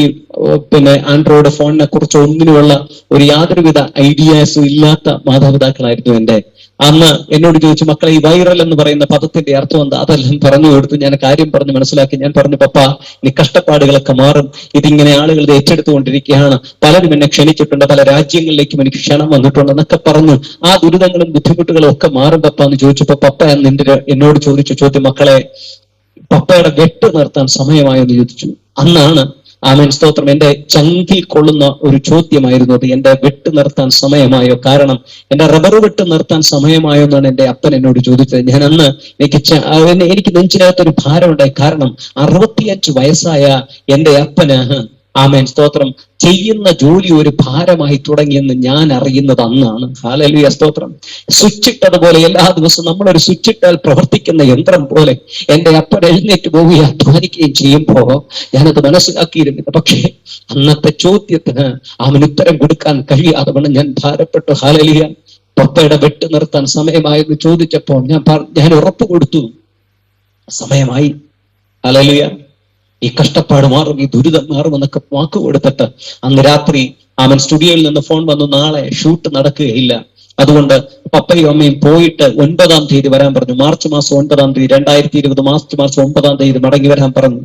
ആൻഡ്രോയിഡ് ഫോണിനെ കുറിച്ച് ഒന്നിനുമുള്ള ഒരു യാതൊരുവിധ ഐഡിയാസും ഇല്ലാത്ത മാതാപിതാക്കളായിരുന്നു എന്റെ. അന്ന് എന്നോട് ചോദിച്ചു, മക്കളെ, ഈ വൈറൽ എന്ന് പറയുന്ന പദത്തിന്റെ അർത്ഥം എന്താ? അതെല്ലാം പറഞ്ഞു കൊടുത്തു. ഞാൻ കാര്യം പറഞ്ഞ് മനസ്സിലാക്കി. ഞാൻ പറഞ്ഞു, പപ്പ, ഇനി കഷ്ടപ്പാടുകളൊക്കെ മാറും, ഇതിങ്ങനെ ആളുകൾ ഇത് ഏറ്റെടുത്തുകൊണ്ടിരിക്കുകയാണ്, പലരും എന്നെ ക്ഷണിച്ചിട്ടുണ്ട്, പല രാജ്യങ്ങളിലേക്കും എനിക്ക് ക്ഷണം വന്നിട്ടുണ്ട് എന്നൊക്കെ പറഞ്ഞു. ആ ദുരിതങ്ങളും ബുദ്ധിമുട്ടുകളും ഒക്കെ മാറും പപ്പ എന്ന് ചോദിച്ചപ്പോ പപ്പ എന്നോട് ചോദിച്ച ചോദ്യം, മക്കളെ, പപ്പയുടെ വെട്ട് നിർത്താൻ സമയമായെന്ന് ചോദിച്ചു. അന്നാണ് ആമേൻ സ്തോത്രം എന്റെ ചങ്കിൽ കൊള്ളുന്ന ഒരു ചോദ്യമായിരുന്നു അത്. എന്റെ വെട്ട് നിർത്താൻ സമയമായോ? കാരണം എന്റെ റബ്ബർ വെട്ട് നിർത്താൻ സമയമായോ എന്നാണ് എന്റെ അപ്പൻ എന്നോട് ചോദിച്ചത്. ഞാൻ അന്ന് എനിക്ക് നെഞ്ചിനകത്തൊരു ഭാരമുണ്ടായി. കാരണം 65 വയസ്സായ എന്റെ അപ്പന് ആമേൻ സ്തോത്രം ചെയ്യുന്ന ജോലി ഒരു ഭാരമായി തുടങ്ങിയെന്ന് ഞാൻ അറിയുന്നത് അന്നാണ്. ഹല്ലേലൂയ സ്തോത്രം. സ്വിച്ചിട്ടതുപോലെ എല്ലാ ദിവസവും നമ്മളൊരു സ്വിച്ചിട്ടാൽ പ്രവർത്തിക്കുന്ന യന്ത്രം പോലെ എന്റെ അപ്പൻ എഴുന്നേറ്റ് പോവുകയും അധ്വാനിക്കുകയും ചെയ്യുമ്പോ ഞാനത് മനസ്സിലാക്കിയിരുന്നില്ല. പക്ഷേ അന്നത്തെ ചോദ്യത്തിന് അവൻ ഉത്തരം കൊടുക്കാൻ കഴിയാതെ വണ്ണം ഞാൻ ഭാരപ്പെട്ടു. ഹല്ലേലൂയ. പപ്പയുടെ വെട്ട് നിർത്താൻ സമയമായെന്ന് ചോദിച്ചപ്പോൾ ഞാൻ ഉറപ്പ് കൊടുത്തു, സമയമായി. ഹല്ലേലൂയ. ഈ കഷ്ടപ്പാട് മാറും, ഈ ദുരിതം മാറുമെന്നൊക്കെ വാക്ക് കൊടുത്തിട്ട് അന്ന് രാത്രി അവൻ സ്റ്റുഡിയോയിൽ നിന്ന് ഫോൺ വന്നു, നാളെ ഷൂട്ട് നടക്കുകയില്ല, അതുകൊണ്ട് പപ്പയും അമ്മയും പോയിട്ട് 9-ാം തീയതി വരാൻ പറഞ്ഞു. മാർച്ച് മാസം 9-ാം തീയതി 2020 മാർച്ച് 9-ാം തീയതി മടങ്ങി വരാൻ പറഞ്ഞു.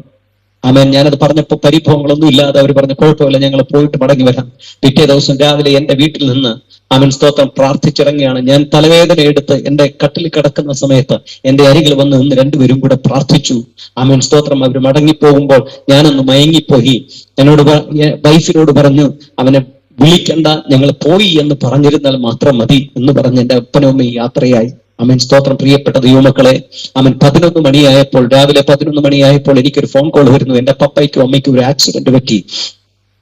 ആമേൻ. ഞാനത് പറഞ്ഞപ്പോൾ പരിഭവങ്ങളൊന്നും ഇല്ലാതെ അവർ പറഞ്ഞു, കുഴപ്പമില്ല, ഞങ്ങൾ പോയിട്ട് മടങ്ങി വരാം. പിറ്റേ ദിവസം രാവിലെ എന്റെ വീട്ടിൽ നിന്ന് ആമേൻ സ്തോത്രം പ്രാർത്ഥിച്ചിറങ്ങിയാണ്. ഞാൻ തലവേദന എടുത്ത് എന്റെ കട്ടിൽ കിടക്കുന്ന സമയത്ത് എന്റെ അരികിൽ വന്ന് നിന്ന് രണ്ടുപേരും കൂടെ പ്രാർത്ഥിച്ചു. ആമേൻ സ്തോത്രം. അവർ മടങ്ങിപ്പോകുമ്പോൾ ഞാനൊന്ന് മയങ്ങിപ്പോയി. എന്നോട് വൈഫിനോട് പറഞ്ഞു, അവനെ വിളിക്കണ്ട, ഞങ്ങൾ പോയി എന്ന് പറഞ്ഞിരുന്നാൽ മാത്രം മതി എന്ന് പറഞ്ഞ് എന്റെ അപ്പനും അമ്മയും യാത്രയായി. ആമേൻ സ്തോത്രം. പ്രിയപ്പെട്ട ദൈവമക്കളെ, അവൻ 11 മണിയായപ്പോൾ, രാവിലെ 11 മണിയായപ്പോൾ എനിക്കൊരു ഫോൺ കോൾ വരുന്നു. എന്റെ പപ്പയ്ക്കും അമ്മയ്ക്കും ഒരു ആക്സിഡന്റ് പറ്റി.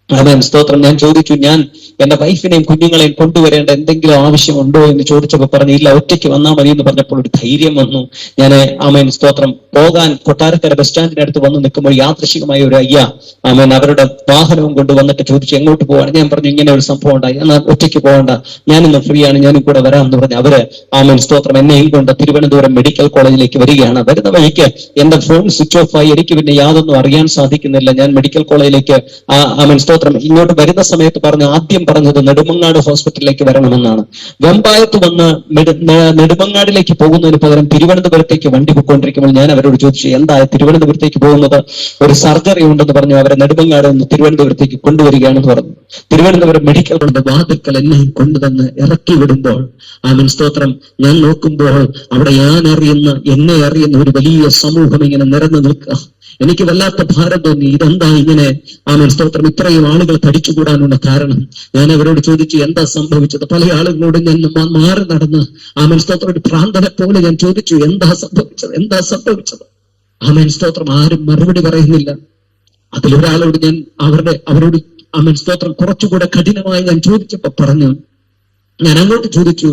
ആമേൻ സ്തോത്രം. ഞാൻ ചോദിച്ചു, ഞാൻ എന്റെ വൈഫിനെയും കുഞ്ഞുങ്ങളെയും കൊണ്ടുവരേണ്ട എന്തെങ്കിലും ആവശ്യമുണ്ടോ എന്ന് ചോദിച്ചപ്പോൾ പറഞ്ഞു, ഇല്ല, ഒറ്റയ്ക്ക് വന്നാൽ മതി എന്ന് പറഞ്ഞപ്പോൾ ഒരു ധൈര്യം വന്നു. ഞാൻ ആമേൻ സ്തോത്രം പോകാൻ കൊട്ടാരക്കര ബസ് സ്റ്റാൻഡിന്റെ അടുത്ത് വന്ന് നിൽക്കുമ്പോൾ യാദൃശികമായ ഒരു അയ്യ ആമേൻ അവരുടെ വാഹനവും കൊണ്ട് വന്നിട്ട് ചോദിച്ചു, എങ്ങോട്ട് പോവാണ്? ഞാൻ പറഞ്ഞു, ഇങ്ങനെ ഒരു സംഭവം ഉണ്ടായി, എന്നാൽ ഒറ്റയ്ക്ക് പോകണ്ട, ഞാനിന്ന് ഫ്രീ ആണ്, ഞാനും കൂടെ വരാം എന്ന് പറഞ്ഞ് അവര് ആമേൻ സ്തോത്രം എന്നെയും കൊണ്ട് തിരുവനന്തപുരം മെഡിക്കൽ കോളേജിലേക്ക് വരികയാണ്. വരുന്ന വഴിക്ക് എന്റെ ഫോൺ സ്വിച്ച് ഓഫ് ആയി. എനിക്ക് പിന്നെ യാതൊന്നും അറിയാൻ സാധിക്കുന്നില്ല. ഞാൻ മെഡിക്കൽ കോളേജിലേക്ക് ആമേൻ സ്തോത്രം ഇങ്ങോട്ട് വരുന്ന സമയത്ത് പറഞ്ഞു, ആദ്യം പറഞ്ഞത് നെടുമങ്ങാട് ഹോസ്പിറ്റലിലേക്ക് വരണമെന്നാണ്. വെമ്പായത്ത് വന്ന് നെടുമങ്ങാടിലേക്ക് പോകുന്നതിന് പകരം തിരുവനന്തപുരത്തേക്ക് വണ്ടി പോയിക്കൊണ്ടിരിക്കുമ്പോൾ ഞാൻ അവരോട് ചോദിച്ചു, എന്താ തിരുവനന്തപുരത്തേക്ക് പോകുന്നത്? ഒരു സർജറി ഉണ്ടെന്ന് പറഞ്ഞു. അവരെ നെടുമങ്ങാട് നിന്ന് തിരുവനന്തപുരത്തേക്ക് കൊണ്ടുവരികയാണെന്ന് പറഞ്ഞു. തിരുവനന്തപുരം മെഡിക്കൽ കോളേജ് വാതിൽക്കൽ എന്നെ കൊണ്ടുവന്ന് ഇറക്കി വിടുമ്പോൾ ആമേൻ സ്തോത്രം ഞാൻ നോക്കുമ്പോൾ അവിടെ എന്നെ അറിയുന്ന ഒരു വലിയ സമൂഹം ഇങ്ങനെ നിറഞ്ഞു നിൽക്കുക. എനിക്ക് വല്ലാത്ത ഭാരം തോന്നി. ഇതെന്താ ഇങ്ങനെ? ആമേൻ സ്തോത്രം. ഇത്രയും ആളുകൾ തടിച്ചുകൂടാനുള്ള കാരണം. ഞാൻ അവരോട് ചോദിച്ചു, എന്താ സംഭവിച്ചത്? പല ആളുകളോട് ഞാൻ മാറി നടന്ന് ആമേൻ സ്തോത്രം ഒരു ഭ്രാന്തനെ പോലെ ഞാൻ ചോദിച്ചു, എന്താ സംഭവിച്ചത്? ആമേൻ സ്തോത്രം. ആരും മറുപടി പറയുന്നില്ല. അതിലൊരാളോട് ഞാൻ അവരോട് ആമേൻ സ്തോത്രം കുറച്ചുകൂടെ കഠിനമായി ഞാൻ ചോദിച്ചപ്പോ പറഞ്ഞു, ഞാൻ അങ്ങോട്ട് ചോദിച്ചു,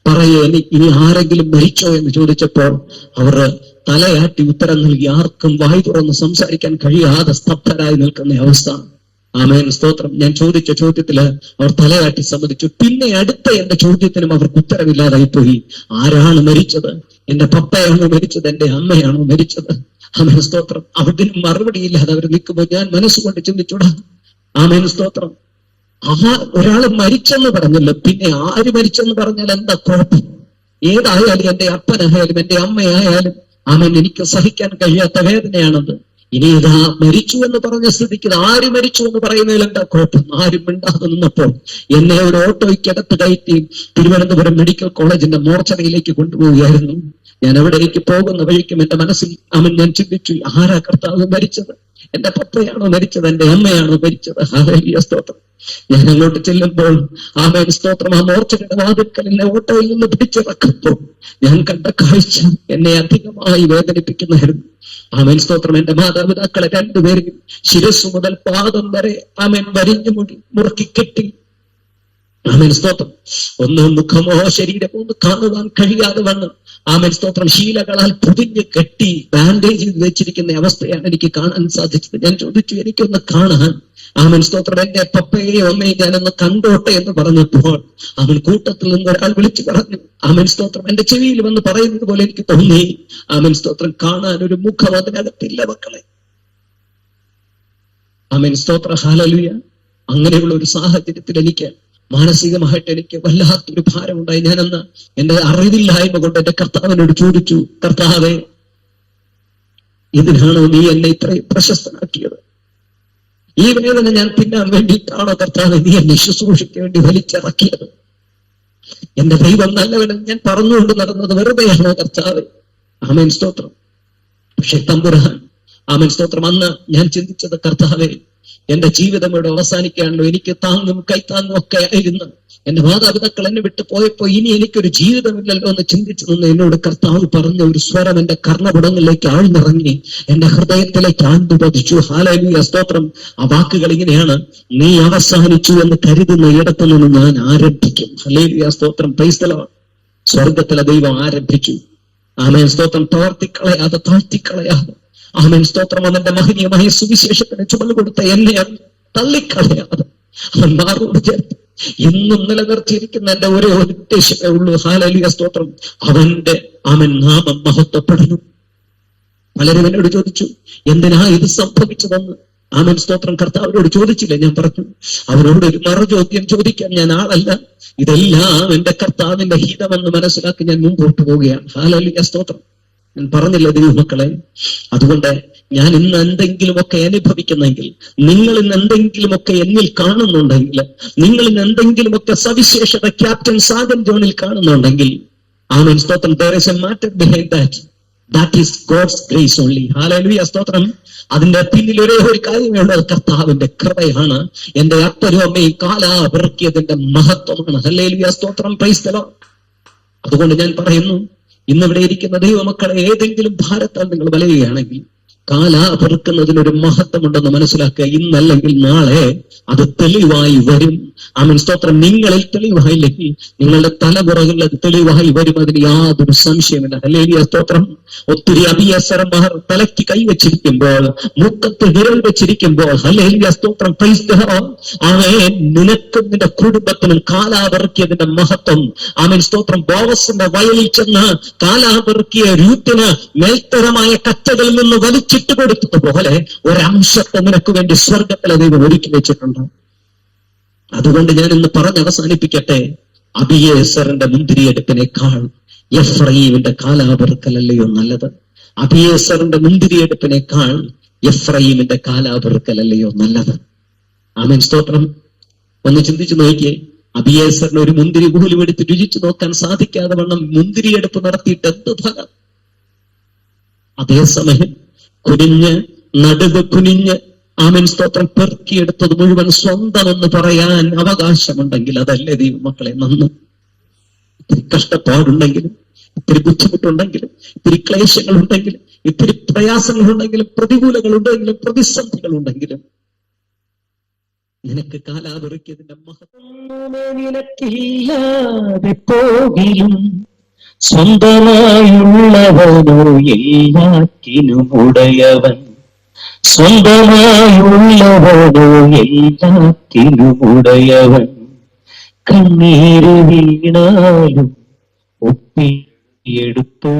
പറയേ ഇനി ആരെങ്കിലും മരിച്ചോ എന്ന് ചോദിച്ചപ്പോൾ അവർ തലയാട്ടി ഉത്തരം നൽകി. ആർക്കും വായി തുറന്ന് സംസാരിക്കാൻ കഴിയാതെ സ്തബ്ധരായി നിൽക്കുന്ന അവസ്ഥ. ആമേൻ സ്തോത്രം. ഞാൻ ചോദിച്ച ചോദ്യത്തില് അവർ തലയാട്ടി സമ്മതിച്ചു. പിന്നെ അടുത്ത എന്റെ ചോദ്യത്തിനും അവർക്ക് ഉത്തരവില്ലാതായി പോയി. ആരാണ് മരിച്ചത്? എന്റെ പപ്പയാണോ മരിച്ചത്? എന്റെ അമ്മയാണോ മരിച്ചത്? ആമേൻ സ്തോത്രം. അവിടെയും മറുപടിയില്ലാതെ അവർ നിൽക്കുമ്പോൾ ഞാൻ മനസ്സുകൊണ്ട് ചിന്തിച്ചൂടാ. ആമേൻ സ്തോത്രം. ഒരാള് മരിച്ചെന്ന് പറഞ്ഞല്ലോ, പിന്നെ ആര് മരിച്ചെന്ന് പറഞ്ഞാൽ എന്താ കുഴപ്പം? ഏതായാലും എന്റെ അപ്പനായാലും എന്റെ അമ്മയായാലും ആമേൻ എനിക്ക് സഹിക്കാൻ കഴിയാത്ത വേദനയാണത്. ഇനി ഇതാ മരിച്ചു എന്ന് പറഞ്ഞ സ്ഥിതിക്ക് ആര് മരിച്ചു എന്ന് പറയുന്നതിൽ എന്താ കുഴപ്പം? ആരും മിണ്ടാതെ നിന്നപ്പോൾ എന്നെ ഒരു ഓട്ടോയ്ക്കകത്ത് കയറ്റി തിരുവനന്തപുരം മെഡിക്കൽ കോളേജിന്റെ മോർച്ചറിയിലേക്ക് കൊണ്ടുപോവുകയായിരുന്നു. ഞാൻ അവിടേക്ക് പോകുന്ന വഴിക്കും എന്റെ മനസ്സിൽ ഞാൻ ചിന്തിച്ചു, ആരാ കർത്താവ് മരിച്ചത്? എന്റെ പപ്പയാണോ മരിച്ചത്? എന്റെ അമ്മയാണോ മരിച്ചത്? ഹല്ലേലൂയ സ്തോത്രം. ഞാൻ അങ്ങോട്ട് ചെല്ലുമ്പോൾ ആമേൻ സ്തോത്രം, ആ മോർച്ചയുടെ വാതിൽക്കൽ എന്നെ ഓട്ടോയിൽ നിന്ന് പിടിച്ചിറക്കുമ്പോൾ ഞാൻ കണ്ട കാഴ്ച എന്നെ അധികമായി വേദനിപ്പിക്കുന്നതായിരുന്നു. ആമേൻ സ്തോത്രം. എന്റെ മാതാപിതാക്കളെ രണ്ടുപേരും ശിരസ് മുതൽ പാദം വരെ ആമേൻ വരിഞ്ഞു മുറുക്കി കെട്ടി. ആമേൻ സ്തോത്രം. ഒന്ന് മുഖമോ ശരീരമോ ഒന്ന് കാണുവാൻ കഴിയാതെ വണ്ണം ആമേൻ സ്തോത്രം ശീലകളാൽ പൊതിഞ്ഞ് കെട്ടി ബാൻഡേജ് ചെയ്ത് വെച്ചിരിക്കുന്ന അവസ്ഥയാണ് എനിക്ക് കാണാൻ സാധിച്ചത്. ഞാൻ ചോദിച്ചു, എനിക്കൊന്ന് കാണാൻ. ആമേൻ സ്തോത്രം. എന്റെ പപ്പയെയും അമ്മയും ഞാനൊന്ന് കണ്ടോട്ടെ എന്ന് പറഞ്ഞപ്പോൾ അവൻ കൂട്ടത്തിൽ നിന്ന് ഒരാൾ വിളിച്ചു പറഞ്ഞു. ആമേൻ സ്തോത്രം. എന്റെ ചെവിയിൽ വന്ന് പറയുന്നത് പോലെ എനിക്ക് തോന്നി. ആമേൻ സ്തോത്രം. കാണാൻ ഒരു മുഖം അതിനകത്തില്ല മക്കളെ. ആമേൻ സ്തോത്രം. ഹല്ലേലൂയ. അങ്ങനെയുള്ള ഒരു സാഹചര്യത്തിൽ എനിക്ക് മാനസികമായിട്ട് എനിക്ക് വല്ലാത്തൊരു ഭാരമുണ്ടായി. ഞാനെന്ന് എന്റെ അറിവില്ലായ്മ കൊണ്ട് എന്റെ കർത്താവിനോട് ചോദിച്ചു, കർത്താവേ, ഇതിനാണോ നീ എന്നെ ഇത്രയും പ്രശസ്തനാക്കിയത്? ഈ വേദന ഞാൻ തിന്നാൻ വേണ്ടിയിട്ടാണോ കർത്താവ് നീ എന്നെ ശുശ്രൂഷയ്ക്ക് വേണ്ടി വലിച്ചിറക്കിയത്? എന്റെ ദൈവം നല്ലവനും ഞാൻ പറഞ്ഞുകൊണ്ട് നടന്നത് വെറുതെയാണോ കർത്താവ്? ആമേൻ സ്തോത്രം. പക്ഷെ തമ്പുരാൻ ആമേൻ സ്തോത്രം, അന്ന് ഞാൻ ചിന്തിച്ചത്, കർത്താവേ, എന്റെ ജീവിതം ഇവിടെ അവസാനിക്കാണല്ലോ. എനിക്ക് താങ്ങും കൈത്താങ്ങും ഒക്കെ ആയിരുന്നു. എന്റെ മാതാപിതാക്കൾ എന്നെ വിട്ടു പോയപ്പോ ഇനി എനിക്കൊരു ജീവിതമില്ലല്ലോ എന്ന് ചിന്തിച്ചു നിന്ന് എന്നോട് കർത്താവ് പറഞ്ഞ ഒരു സ്വരം എന്റെ കർണപുടങ്ങളിലേക്ക് ആഴ്ന്നിറങ്ങി, എന്റെ ഹൃദയത്തിലേക്ക് ആഴ്ന്നു പതിച്ചു. ഹല്ലേലൂയ സ്തോത്രം. ആ വാക്കുകൾ ഇങ്ങനെയാണ്: നീ അവസാനിച്ചു എന്ന് കരുതുന്ന ഇടത്തു നിന്ന് ഞാൻ ആരംഭിക്കും. ഹല്ലേലൂയ സ്തോത്രം. Praise the Lord. സ്വർഗത്തിലെ ദൈവം ആരംഭിച്ചു. ആമേൻ സ്തോത്രം. താഴ്ത്തിക്കളയാതെ ആമേൻ സ്തോത്രം. അവന്റെ മഹനീയമായ സുവിശേഷത്തിന് ചുമൽ കൊടുത്ത എന്നെ തള്ളിക്കളയാതെ അവൻ മാറോട് ചേർത്ത് എന്നും നിലനിർത്തിയിരിക്കുന്ന എന്റെ ഒരേ ഒരു ഉദ്ദേശമേ ഉള്ളൂ. ഹല്ലേലൂയ സ്തോത്രം. അവന്റെ ആമേൻ നാമം മഹത്വപ്പെടുന്നു. പലരും എന്നോട് ചോദിച്ചു, എന്തിനാ ഇത് സംഭവിച്ചതെന്ന്. ആമേൻ സ്തോത്രം. കർത്താവിനോട് ചോദിച്ചില്ല. ഞാൻ പറഞ്ഞു, അവനോട് ഒരു മറുചോദ്യം ചോദിക്കാൻ ഞാൻ ആളല്ല. ഇതെല്ലാം എന്റെ കർത്താവിന്റെ ഹിതമെന്ന് മനസ്സിലാക്കി ഞാൻ മുമ്പോട്ട് പോവുകയാണ്. ഹല്ലേലൂയ സ്തോത്രം. ഞാൻ പറഞ്ഞില്ല ദൈവമക്കളെ, അതുകൊണ്ട് ഞാൻ ഇന്ന് എന്തെങ്കിലുമൊക്കെ അനുഭവിക്കുന്നെങ്കിൽ, നിങ്ങൾ ഇന്ന് എന്തെങ്കിലുമൊക്കെ എന്നിൽ കാണുന്നുണ്ടെങ്കിൽ, നിങ്ങൾ ഇന്ന് എന്തെങ്കിലുമൊക്കെ സവിശേഷത ക്യാപ്റ്റൻ സാജൻ ജോണിൽ കാണുന്നുണ്ടെങ്കിൽ, ആമേൻ സ്തോത്രം, there is a matter behind that. That is God's grace only. Hallelujah സ്തോത്രം. അതിന്റെ പിന്നിൽ ഒരേ ഒരു കാര്യമേ ഉള്ളത്, കർത്താവിന്റെ കൃപയാണ്. എന്റെ അപ്പനും അമ്മയും കാലാപിറക്കിയതിന്റെ മഹത്വമാണ്. ഹല്ലേലൂയ സ്തോത്രം. Praise the Lord. അതുകൊണ്ട് ഞാൻ പറയുന്നു, ഇന്നിവിടെ ഇരിക്കുന്ന ദൈവമക്കളെ, ഏതെങ്കിലും ഭാരത്താൽ നിങ്ങൾ വലയുകയാണെങ്കിൽ കാലാപിറക്കുന്നതിനൊരു മഹത്വമുണ്ടെന്ന് മനസ്സിലാക്കുക. ഇന്നല്ലെങ്കിൽ നാളെ അത് തെളിവായി വരും. ആമേൻ സ്തോത്രം. നിങ്ങളിൽ തെളിവായില്ലെങ്കിൽ നിങ്ങളുടെ തലമുറകളിൽ അത് തെളിവായി വരും. അതിന് യാതൊരു സംശയമില്ല. ഹല്ലേലൂയ സ്തോത്രം. ഒത്തിരി അബിയസരന്മാർ തലയ്ക്ക് കൈവച്ചിരിക്കുമ്പോൾ, മുഖത്ത് വിരൽ വെച്ചിരിക്കുമ്പോൾ, ഹല്ലേലൂയ സ്തോത്രം, പ്രൈസ് ദി ലോർഡ്, ആമേൻ, നിനക്കും നിന്റെ കുടുംബത്തിനും കാലാപിറക്കിയതിന്റെ മഹത്വം. ആമേൻ സ്തോത്രം. ബോവസിന്റെ വയലിൽ ചെന്ന് കാലാപിറക്കിയ രൂത്തിന് മേൽത്തരമായ കറ്റകളിൽ നിന്ന് വലിച്ചിട്ട് കൊടുത്തതുപോലെ ഒരംശത്തെ നിനക്ക് വേണ്ടി സ്വർഗത്തിലെ ദൈവം ഒരുക്കി വെച്ചിട്ടുണ്ട്. അതുകൊണ്ട് ഞാൻ ഇന്ന് പറഞ്ഞ് അവസാനിപ്പിക്കട്ടെ. അബിയേസറിന്റെ മുന്തിരിയെടുപ്പിനേക്കാൾ എഫ്രയീമിന്റെ കാലാപിറക്കലല്ലയോ നല്ലത്? അബിയേസറിന്റെ മുന്തിരിയെടുപ്പിനേക്കാൾ എഫ്രയീമിന്റെ കാലാപിറക്കലല്ലയോ നല്ലത്? ആമേൻ സ്തോത്രം. ഒന്ന് ചിന്തിച്ചു നോക്കിയേ. അബിയേസറിന് ഒരു മുന്തിരി പോലും എടുത്ത് രുചിച്ചു നോക്കാൻ സാധിക്കാതെ വണ്ണം മുന്തിരിയെടുപ്പ് നടത്തിയിട്ട് എന്ത് ഫലം? അതേസമയം കുനിഞ്ഞ് നടുവ് കുനിഞ്ഞ് ആമേൻ സ്തോത്രം പെറുക്കിയെടുത്തത് മുഴുവൻ സ്വന്തമെന്ന് പറയാൻ അവകാശമുണ്ടെങ്കിൽ അതല്ലേ ദൈവമക്കളെ നന്ന്. ഇത്തിരി കഷ്ടപ്പാടുണ്ടെങ്കിലും, ഇത്തിരി ബുദ്ധിമുട്ടുണ്ടെങ്കിലും, ഇത്തിരി ക്ലേശങ്ങളുണ്ടെങ്കിലും, ഇത്തിരി പ്രയാസങ്ങളുണ്ടെങ്കിലും, പ്രതികൂലങ്ങളുണ്ടെങ്കിലും, പ്രതിസന്ധികളുണ്ടെങ്കിലും, നിനക്ക് കാലാവറിക്കതിന്റെ മഹത്വം നിനക്കില്ലാതെ പോകിലും സ്വന്തമായുള്ളവനോ എല്ലാറ്റിനും ഉടയവൻ. സ്വന്തമായുള്ളവനോ എല്ലാറ്റിനും ഉടയവൻ. കണ്ണീര് വീണാലും ഒപ്പിയെടുത്ത്